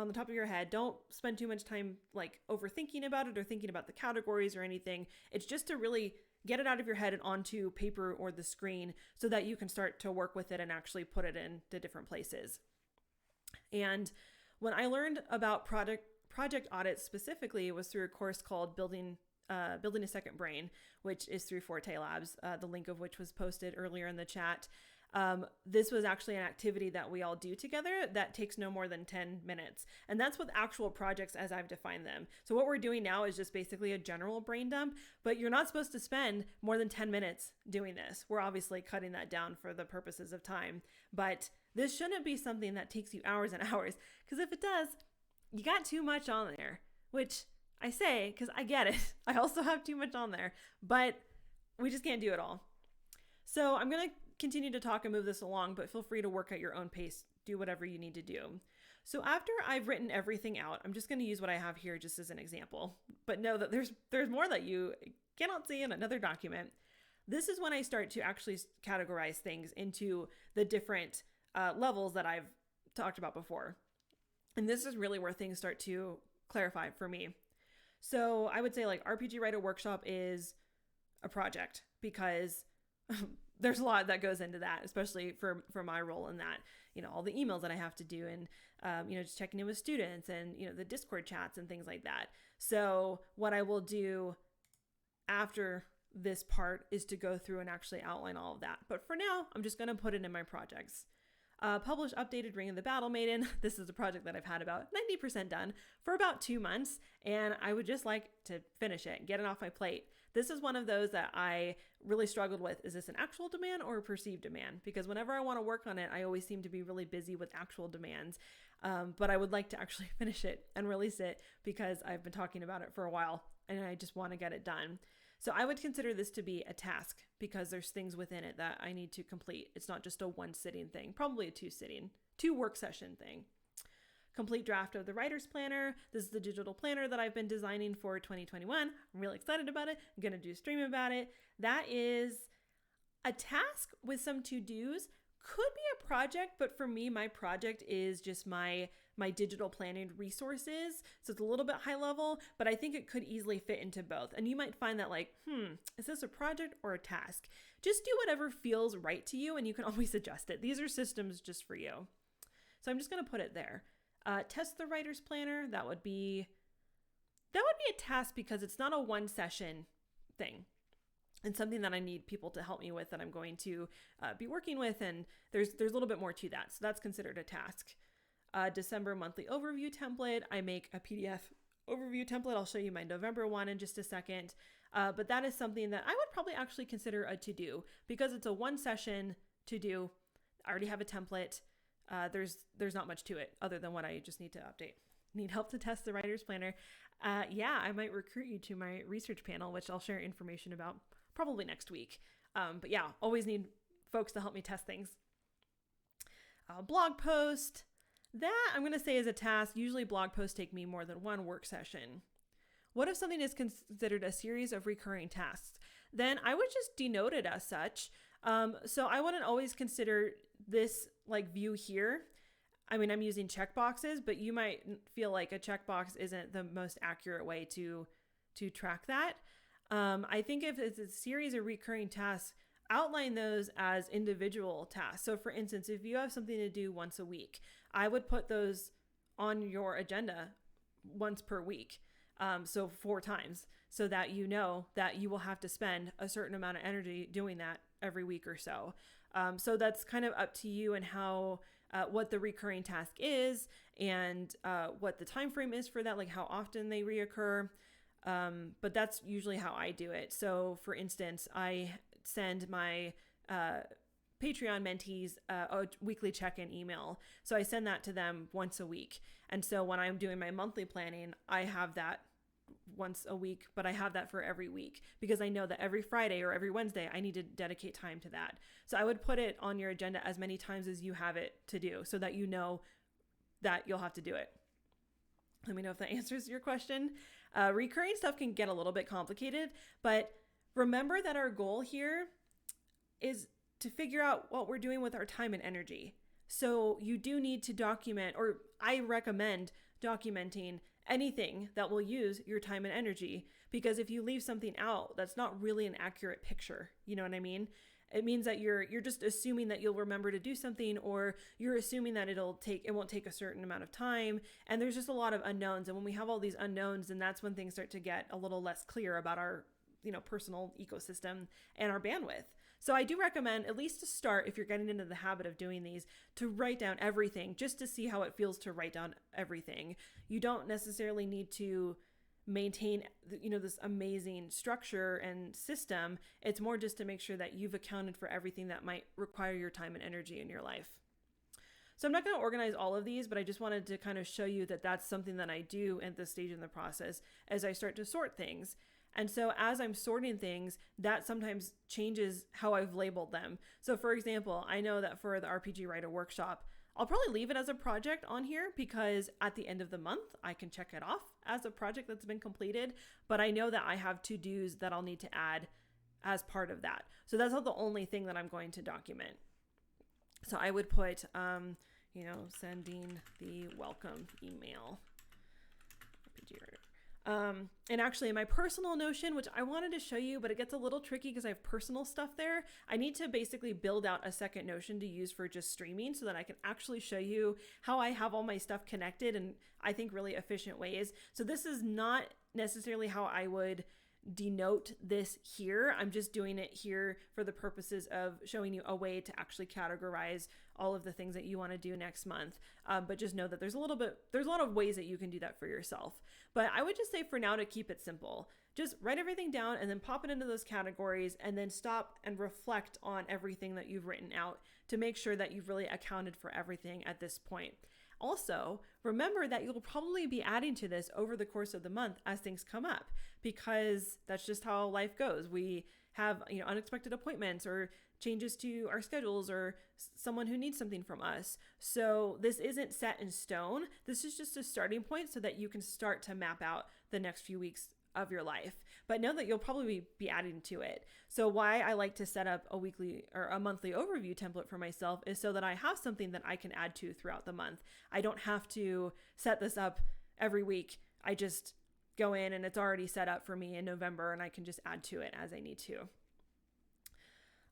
the top of your head. Don't spend too much time like overthinking about it or thinking about the categories or anything. It's just to really get it out of your head and onto paper or the screen so that you can start to work with it and actually put it into different places. And when I learned about project audits specifically, it was through a course called Building a Second Brain, which is through Forte Labs, the link of which was posted earlier in the chat. This was actually an activity that we all do together that takes no more than 10 minutes. And that's with actual projects as I've defined them. So what we're doing now is just basically a general brain dump, but you're not supposed to spend more than 10 minutes doing this. We're obviously cutting that down for the purposes of time, but this shouldn't be something that takes you hours and hours, because if it does, you got too much on there, which I say because I get it. I also have too much on there, but we just can't do it all. So I'm going to continue to talk and move this along, but feel free to work at your own pace. Do whatever you need to do. So after I've written everything out, I'm just going to use what I have here just as an example, but know that there's more that you cannot see in another document. This is when I start to actually categorize things into the different levels that I've talked about before. And this is really where things start to clarify for me. So I would say like RPG Writer Workshop is a project because there's a lot that goes into that, especially for my role in that, all the emails that I have to do and, just checking in with students and, the Discord chats and things like that. So what I will do after this part is to go through and actually outline all of that. But for now, I'm just going to put it in my projects. Publish updated Ring of the Battle Maiden. This is a project that I've had about 90% done for about 2 months, and I would just like to finish it, get it off my plate. This is one of those that I really struggled with. Is this an actual demand or a perceived demand? Because whenever I want to work on it, I always seem to be really busy with actual demands. But I would like to actually finish it and release it because I've been talking about it for a while and I just want to get it done. So I would consider this to be a task because there's things within it that I need to complete. It's not just a one sitting thing, probably a two work session thing. Complete draft of the writer's planner. This is the digital planner that I've been designing for 2021. I'm really excited about it. I'm going to do a stream about it. That is a task with some to-dos. Could be a project, but for me, my project is just my digital planning resources. So it's a little bit high level, but I think it could easily fit into both. And you might find that like, is this a project or a task? Just do whatever feels right to you and you can always adjust it. These are systems just for you. So I'm just going to put it there. Test the writer's planner. That would be a task because it's not a one session thing. And something that I need people to help me with that I'm going to be working with. And there's a little bit more to that. So that's considered a task. December monthly overview template. I make a PDF overview template. I'll show you my November one in just a second. But that is something that I would probably actually consider a to-do because it's a one session to-do. I already have a template. There's not much to it other than what I just need to update. Need help to test the writer's planner. I might recruit you to my research panel, which I'll share information about probably next week. But yeah, always need folks to help me test things. Blog post. That I'm going to say is a task. Usually blog posts take me more than one work session. What if something is considered a series of recurring tasks? Then I would just denote it as such. So I wouldn't always consider this like view here. I mean, I'm using checkboxes, but you might feel like a checkbox isn't the most accurate way to track that. I think if it's a series of recurring tasks, outline those as individual tasks. So for instance, if you have something to do once a week, I would put those on your agenda once per week. So 4 times so that you know that you will have to spend a certain amount of energy doing that every week or so. So that's kind of up to you and how, what the recurring task is and what the time frame is for that, like how often they reoccur. But that's usually how I do it. So for instance, I send my Patreon mentees a weekly check-in email. So I send that to them once a week. And so when I'm doing my monthly planning, I have that once a week, but I have that for every week because I know that every Friday or every Wednesday, I need to dedicate time to that. So I would put it on your agenda as many times as you have it to do so that you know that you'll have to do it. Let me know if that answers your question. Recurring stuff can get a little bit complicated, but remember that our goal here is to figure out what we're doing with our time and energy. So you do need to document, or I recommend documenting anything that will use your time and energy, because if you leave something out, that's not really an accurate picture. You know what I mean? It means that you're just assuming that you'll remember to do something, or you're assuming that it won't take a certain amount of time. And there's just a lot of unknowns. And when we have all these unknowns, then that's when things start to get a little less clear about our, personal ecosystem and our bandwidth. So I do recommend, at least to start, if you're getting into the habit of doing these, to write down everything just to see how it feels to write down everything. You don't necessarily need to maintain, this amazing structure and system. It's more just to make sure that you've accounted for everything that might require your time and energy in your life. So I'm not going to organize all of these, but I just wanted to kind of show you that that's something that I do at this stage in the process as I start to sort things. And so as I'm sorting things, that sometimes changes how I've labeled them. So for example, I know that for the RPG Writer Workshop, I'll probably leave it as a project on here because at the end of the month, I can check it off as a project that's been completed. But I know that I have to-dos that I'll need to add as part of that. So that's not the only thing that I'm going to document. So I would put, sending the welcome email. RPG Writer. And actually in my personal Notion, which I wanted to show you, but it gets a little tricky because I have personal stuff there. I need to basically build out a second Notion to use for just streaming so that I can actually show you how I have all my stuff connected in, I think, really efficient ways. So this is not necessarily how I would denote this here. I'm just doing it here for the purposes of showing you a way to actually categorize all of the things that you want to do next month. But just know that there's a lot of ways that you can do that for yourself. But I would just say for now to keep it simple. Just write everything down and then pop it into those categories and then stop and reflect on everything that you've written out to make sure that you've really accounted for everything at this point. Also, remember that you'll probably be adding to this over the course of the month as things come up, because that's just how life goes. We have, unexpected appointments or changes to our schedules or someone who needs something from us. So this isn't set in stone. This is just a starting point so that you can start to map out the next few weeks of your life, but know that you'll probably be adding to it. So why I like to set up a weekly or a monthly overview template for myself is so that I have something that I can add to throughout the month. I don't have to set this up every week. I just go in and it's already set up for me in November and I can just add to it as I need to.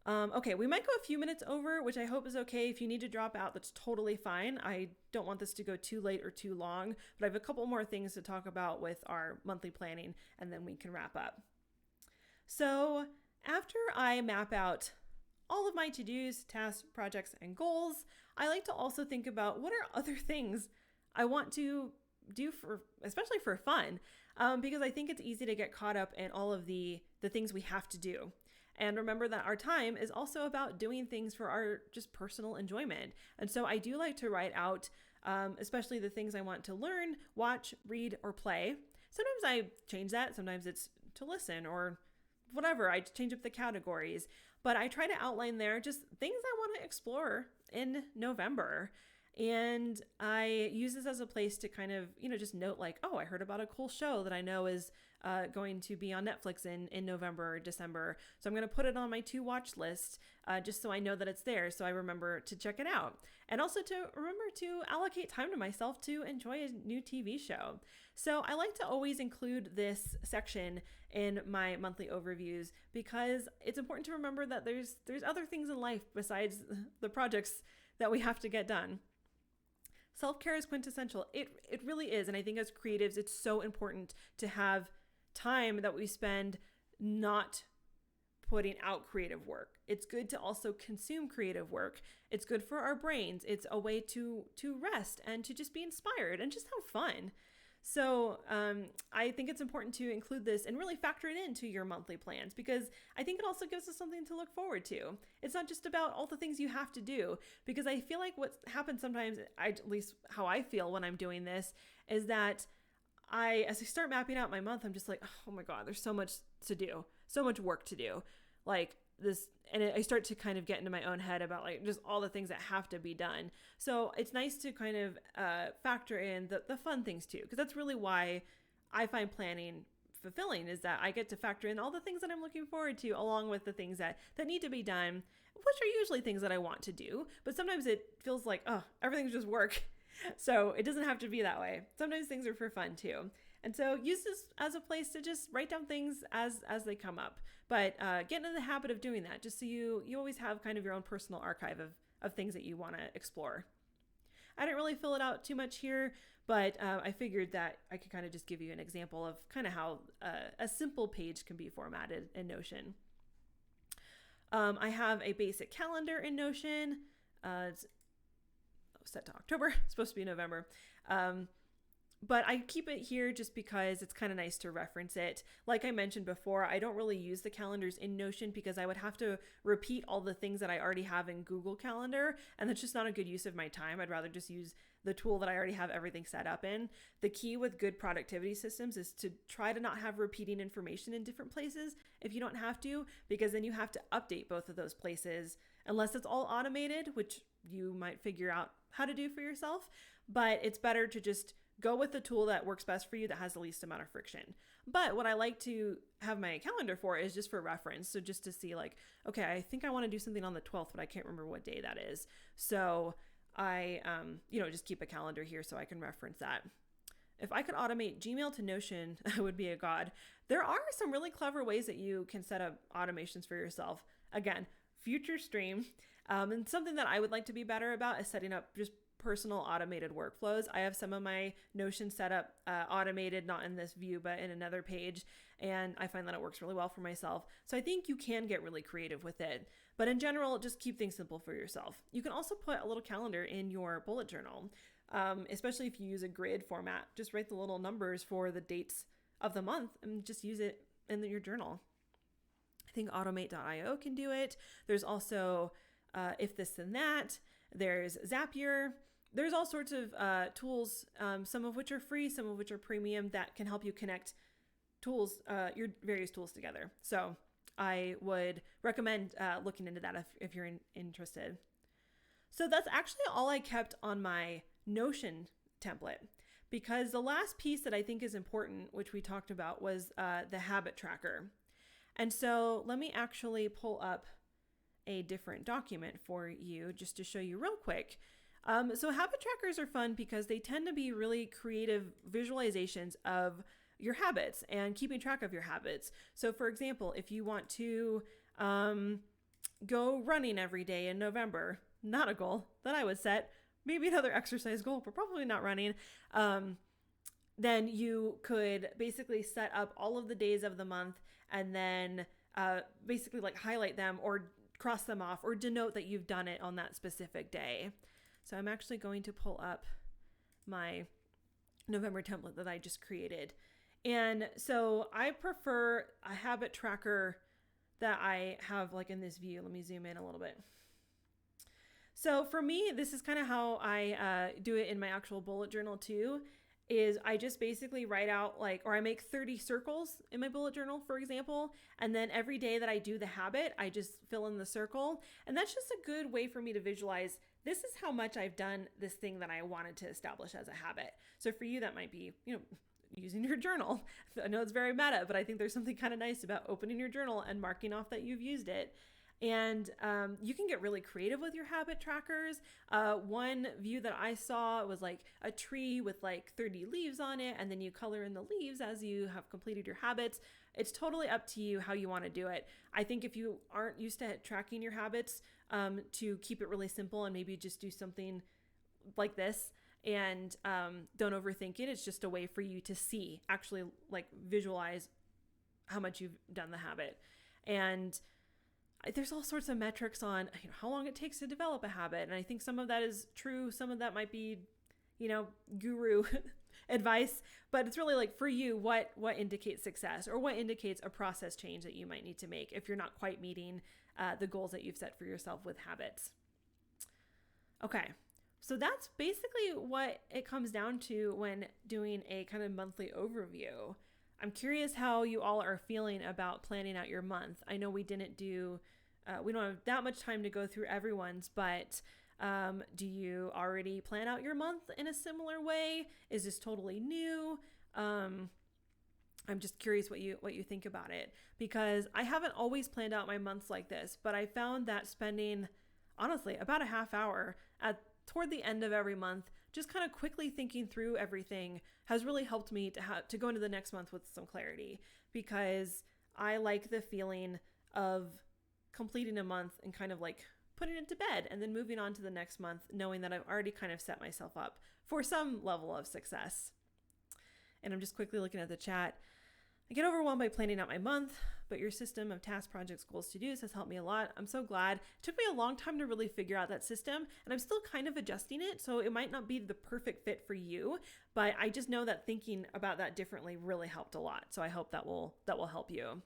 Okay, we might go a few minutes over, which I hope is okay. If you need to drop out, that's totally fine. I don't want this to go too late or too long, but I have a couple more things to talk about with our monthly planning, and then we can wrap up. So after I map out all of my to-dos, tasks, projects, and goals, I like to also think about what are other things I want to do especially for fun, because I think it's easy to get caught up in all of the things we have to do. And remember that our time is also about doing things for our just personal enjoyment. And so I do like to write out, especially the things I want to learn, watch, read, or play. Sometimes I change that. Sometimes it's to listen or whatever. I change up the categories. But I try to outline there just things I want to explore in November. And I use this as a place to kind of, just note like, oh, I heard about a cool show that I know is going to be on Netflix in November or December. So I'm going to put it on my to watch list just so I know that it's there. So I remember to check it out. And also to remember to allocate time to myself to enjoy a new TV show. So I like to always include this section in my monthly overviews because it's important to remember that there's other things in life besides the projects that we have to get done. Self-care is quintessential. It really is. And I think as creatives, it's so important to have time that we spend not putting out creative work. It's good to also consume creative work. It's good for our brains. It's a way to rest and to just be inspired and just have fun. So I think it's important to include this and really factor it into your monthly plans because I think it also gives us something to look forward to. It's not just about all the things you have to do, because I feel like what happens sometimes, at least how I feel when I'm doing this, is that as I start mapping out my month, I'm just like, oh my God, there's so much to do, so much work to do. Like this, and I start to kind of get into my own head about like just all the things that have to be done. So it's nice to kind of factor in the fun things too, because that's really why I find planning fulfilling, is that I get to factor in all the things that I'm looking forward to along with the things that need to be done, which are usually things that I want to do. But sometimes it feels like, oh, everything's just work. So it doesn't have to be that way. Sometimes things are for fun too. And so use this as a place to just write down things as they come up. But get into the habit of doing that just so you always have kind of your own personal archive of things that you want to explore. I didn't really fill it out too much here, but I figured that I could kind of just give you an example of kind of how a simple page can be formatted in Notion. I have a basic calendar in Notion. It's set to October. It's supposed to be November. But I keep it here just because it's kind of nice to reference it. Like I mentioned before, I don't really use the calendars in Notion because I would have to repeat all the things that I already have in Google Calendar, and that's just not a good use of my time. I'd rather just use the tool that I already have everything set up in. The key with good productivity systems is to try to not have repeating information in different places if you don't have to, because then you have to update both of those places unless it's all automated, which you might figure out how to do for yourself. But it's better to just go with the tool that works best for you, that has the least amount of friction. But what I like to have my calendar for is just for reference. So just to see like, okay, I think I want to do something on the 12th, but I can't remember what day that is. So I, just keep a calendar here so I can reference that. If I could automate Gmail to Notion, I would be a god. There are some really clever ways that you can set up automations for yourself. Again, future stream. And something that I would like to be better about is setting up just personal automated workflows. I have some of my Notion set up automated, not in this view, but in another page. And I find that it works really well for myself. So I think you can get really creative with it. But in general, just keep things simple for yourself. You can also put a little calendar in your bullet journal, especially if you use a grid format. Just write the little numbers for the dates of the month and just use it in your journal. I think automate.io can do it. There's also If This Then That. There's Zapier. There's all sorts of tools, some of which are free, some of which are premium, that can help you connect tools, your various tools together. So I would recommend looking into that if you're interested. So that's actually all I kept on my Notion template, because the last piece that I think is important, which we talked about, was the habit tracker. And so let me actually pull up a different document for you just to show you real quick. So habit trackers are fun because they tend to be really creative visualizations of your habits and keeping track of your habits. So for example, if you want to go running every day in November, not a goal that I would set, maybe another exercise goal, but probably not running, then you could basically set up all of the days of the month and then basically like highlight them or cross them off or denote that you've done it on that specific day. So I'm actually going to pull up my November template that I just created. And so I prefer a habit tracker that I have like in this view. Let me zoom in a little bit. So for me, this is kind of how I do it in my actual bullet journal too, is I just basically write out or I make 30 circles in my bullet journal, for example. And then every day that I do the habit, I just fill in the circle. And that's just a good way for me to visualize, this is how much I've done this thing that I wanted to establish as a habit. So for you, that might be, using your journal. I know it's very meta, but I think there's something kind of nice about opening your journal and marking off that you've used it. And you can get really creative with your habit trackers. One view that I saw was like a tree with like 30 leaves on it, and then you color in the leaves as you have completed your habits. It's totally up to you how you want to do it. I think if you aren't used to tracking your habits, to keep it really simple and maybe just do something like this and don't overthink it. It's just a way for you to see, actually like visualize how much you've done the habit. And there's all sorts of metrics on how long it takes to develop a habit. And I think some of that is true. Some of that might be, guru advice, but it's really like for you, what indicates success or what indicates a process change that you might need to make if you're not quite meeting the goals that you've set for yourself with habits. Okay. So that's basically what it comes down to when doing a kind of monthly overview. I'm curious how you all are feeling about planning out your month. I know we don't have that much time to go through everyone's, but do you already plan out your month in a similar way? Is this totally new? I'm just curious what you think about it, because I haven't always planned out my months like this, but I found that spending, honestly, about a half hour toward the end of every month, just kind of quickly thinking through everything has really helped me to go into the next month with some clarity, because I like the feeling of completing a month and kind of like putting it to bed and then moving on to the next month, knowing that I've already kind of set myself up for some level of success. And I'm just quickly looking at the chat. I get overwhelmed by planning out my month, but your system of tasks, projects, goals, to-dos has helped me a lot. I'm so glad. It took me a long time to really figure out that system, and I'm still kind of adjusting it, so it might not be the perfect fit for you, but I just know that thinking about that differently really helped a lot. So I hope that will help you.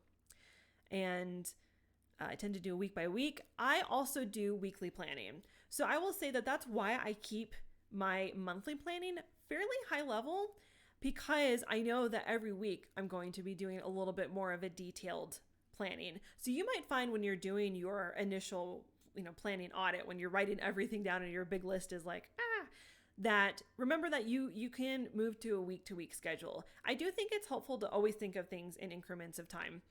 And I tend to do week by week. I also do weekly planning. So I will say that that's why I keep my monthly planning fairly high level, because I know that every week I'm going to be doing a little bit more of a detailed planning. So you might find when you're doing your initial, planning audit, when you're writing everything down and your big list is like, that remember that you can move to a week-to-week schedule. I do think it's helpful to always think of things in increments of time,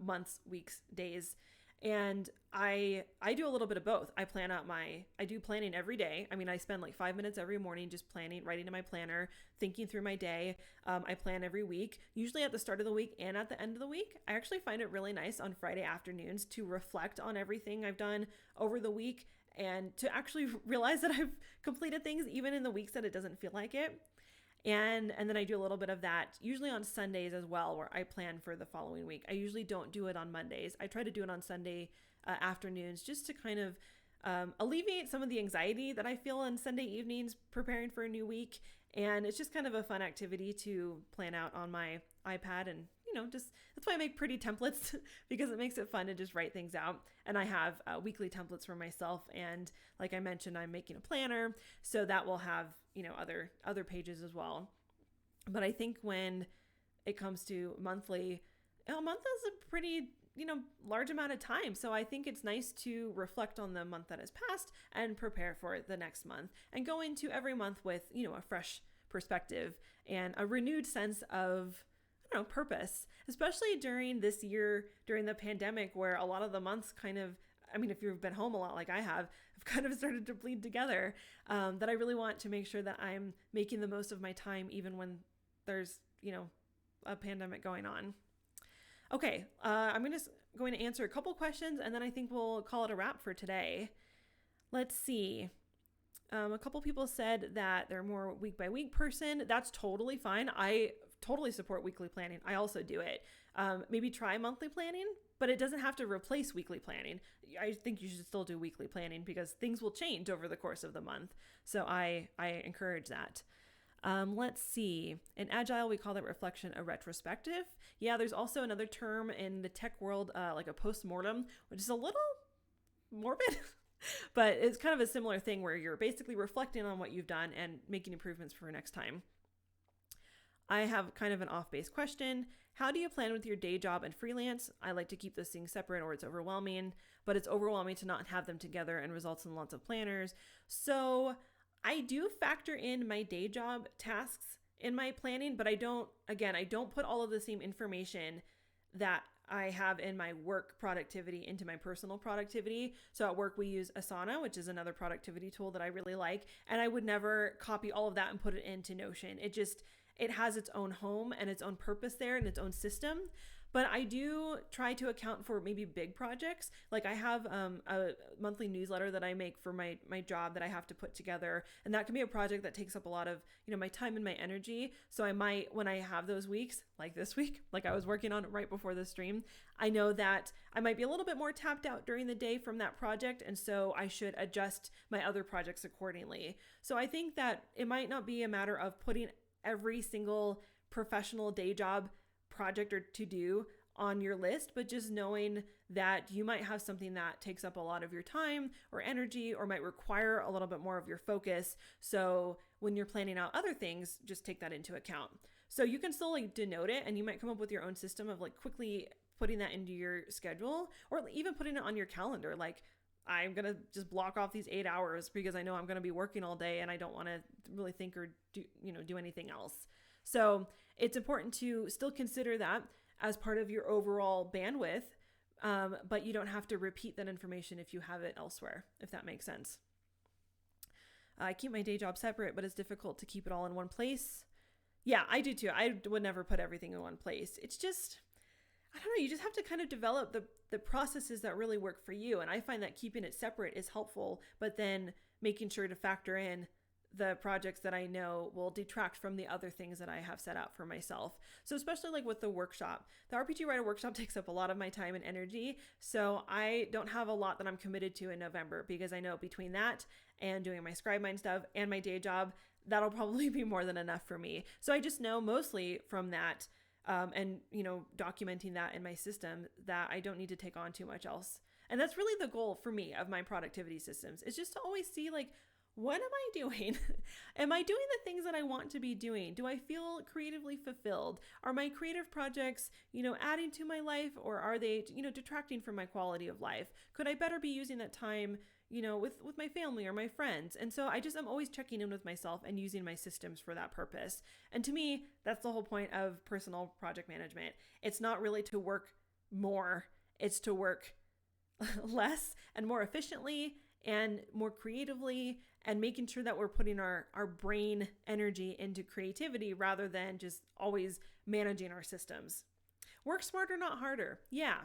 months, weeks, days. And I do a little bit of both. I do planning every day. I mean, I spend like 5 minutes every morning just planning, writing in my planner, thinking through my day. I plan every week, usually at the start of the week and at the end of the week. I actually find it really nice on Friday afternoons to reflect on everything I've done over the week and to actually realize that I've completed things even in the weeks that it doesn't feel like it. And then I do a little bit of that usually on Sundays as well, where I plan for the following week. I usually don't do it on Mondays. I try to do it on Sunday afternoons just to kind of alleviate some of the anxiety that I feel on Sunday evenings preparing for a new week. And it's just kind of a fun activity to plan out on my iPad. And, just that's why I make pretty templates because it makes it fun to just write things out. And I have weekly templates for myself. And like I mentioned, I'm making a planner, so that will have other pages as well. But I think when it comes to monthly, a month is a pretty large amount of time. So I think it's nice to reflect on the month that has passed and prepare for the next month and go into every month with a fresh perspective and a renewed sense of purpose, especially during this year, during the pandemic, where a lot of the months if you've been home a lot like I have kind of started to bleed together, that I really want to make sure that I'm making the most of my time, even when there's, a pandemic going on. Okay, I'm going to answer a couple questions, and then I think we'll call it a wrap for today. Let's see. A couple people said that they're more week by week person. That's totally fine. I totally support weekly planning. I also do it. Maybe try monthly planning, but it doesn't have to replace weekly planning. I think you should still do weekly planning because things will change over the course of the month. So I encourage that. Let's see. In Agile, we call that reflection a retrospective. Yeah, there's also another term in the tech world, like a postmortem, which is a little morbid, but it's kind of a similar thing where you're basically reflecting on what you've done and making improvements for next time. I have kind of an off-base question. How do you plan with your day job and freelance? I like to keep those things separate or it's overwhelming, but it's overwhelming to not have them together and results in lots of planners. So I do factor in my day job tasks in my planning, but I don't put all of the same information that I have in my work productivity into my personal productivity. So at work, we use Asana, which is another productivity tool that I really like. And I would never copy all of that and put it into Notion. It has its own home and its own purpose there and its own system. But I do try to account for maybe big projects. Like I have a monthly newsletter that I make for my job that I have to put together. And that can be a project that takes up a lot of, my time and my energy. So I might, when I have those weeks, like this week, like I was working on right before the stream, I know that I might be a little bit more tapped out during the day from that project. And so I should adjust my other projects accordingly. So I think that it might not be a matter of putting every single professional day job project or to-do on your list, but just knowing that you might have something that takes up a lot of your time or energy or might require a little bit more of your focus. So when you're planning out other things, just take that into account. So you can still denote it, and you might come up with your own system of quickly putting that into your schedule or even putting it on your calendar. I'm going to just block off these 8 hours because I know I'm going to be working all day and I don't want to really think or do anything else. So it's important to still consider that as part of your overall bandwidth, but you don't have to repeat that information if you have it elsewhere, if that makes sense. I keep my day job separate, but it's difficult to keep it all in one place. Yeah, I do too. I would never put everything in one place. It's just, I don't know, you just have to kind of develop the processes that really work for you. And I find that keeping it separate is helpful, but then making sure to factor in the projects that I know will detract from the other things that I have set out for myself. So especially like with the workshop, the RPG Writer Workshop takes up a lot of my time and energy. So I don't have a lot that I'm committed to in November, because I know between that and doing my ScribeMind stuff and my day job, that'll probably be more than enough for me. So I just know mostly from that, and documenting that in my system, that I don't need to take on too much else. And that's really the goal for me of my productivity systems, is just to always see, like, what am I doing? Am I doing the things that I want to be doing? Do I feel creatively fulfilled? Are my creative projects, adding to my life, or are they, detracting from my quality of life? Could I better be using that time, with my family or my friends? And so I'm always checking in with myself and using my systems for that purpose. And to me, that's the whole point of personal project management. It's not really to work more, it's to work less and more efficiently and more creatively, and making sure that we're putting our brain energy into creativity rather than just always managing our systems. Work smarter, not harder. Yeah.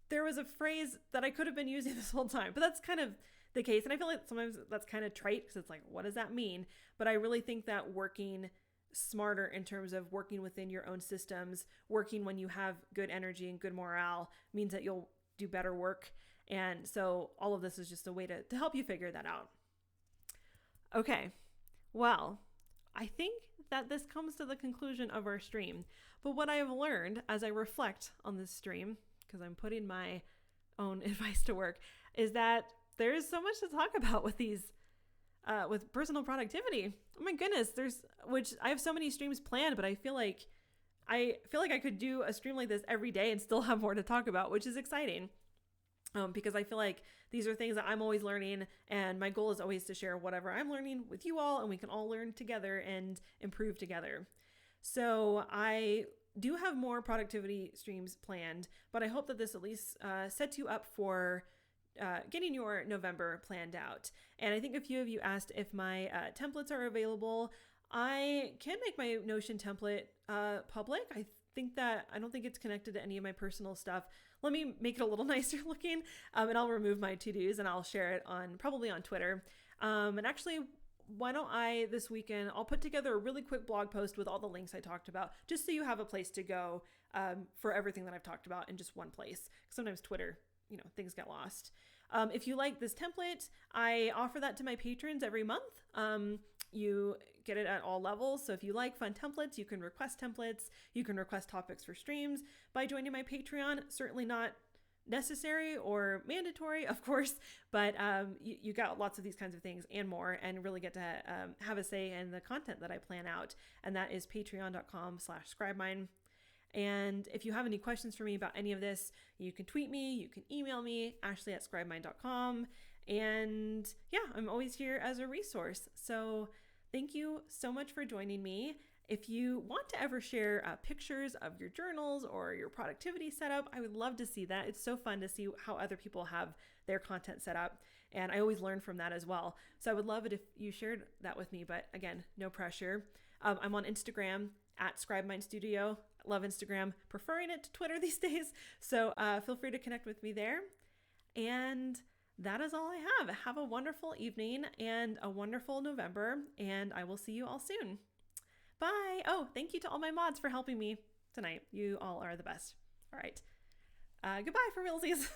There was a phrase that I could have been using this whole time, but that's kind of the case. And I feel like sometimes that's kind of trite, because it's like, what does that mean? But I really think that working smarter in terms of working within your own systems, working when you have good energy and good morale, means that you'll do better work. And so all of this is just a way to help you figure that out. Okay, well, I think that this comes to the conclusion of our stream. But what I have learned as I reflect on this stream, because I'm putting my own advice to work, is that there's so much to talk about with these, with personal productivity. Oh my goodness, which I have so many streams planned, but I feel like I could do a stream like this every day and still have more to talk about, which is exciting. Because I feel like these are things that I'm always learning, and my goal is always to share whatever I'm learning with you all, and we can all learn together and improve together. So I do have more productivity streams planned, but I hope that this at least sets you up for getting your November planned out. And I think a few of you asked if my templates are available. I can make my Notion template public. I don't think it's connected to any of my personal stuff. Let me make it a little nicer looking, and I'll remove my to-dos and I'll share it probably on Twitter. And actually, why don't I this weekend, I'll put together a really quick blog post with all the links I talked about, just so you have a place to go for everything that I've talked about in just one place. Sometimes Twitter, things get lost. If you like this template, I offer that to my patrons every month. You get it at all levels. So if you like fun templates, you can request templates. You can request topics for streams by joining my Patreon. Certainly not necessary or mandatory, of course, but you got lots of these kinds of things and more, and really get to have a say in the content that I plan out. And that is patreon.com/ScribeMind. And if you have any questions for me about any of this, you can tweet me, you can email me, ashley@scribemind.com. And yeah, I'm always here as a resource. So thank you so much for joining me. If you want to ever share pictures of your journals or your productivity setup, I would love to see that. It's so fun to see how other people have their content set up. And I always learn from that as well. So I would love it if you shared that with me. But again, no pressure. I'm on Instagram @ScribeMindStudio. I love Instagram, preferring it to Twitter these days. So feel free to connect with me there. And that is all I have. Have a wonderful evening and a wonderful November, and I will see you all soon. Bye. Oh, thank you to all my mods for helping me tonight. You all are the best. All right. Goodbye for realsies.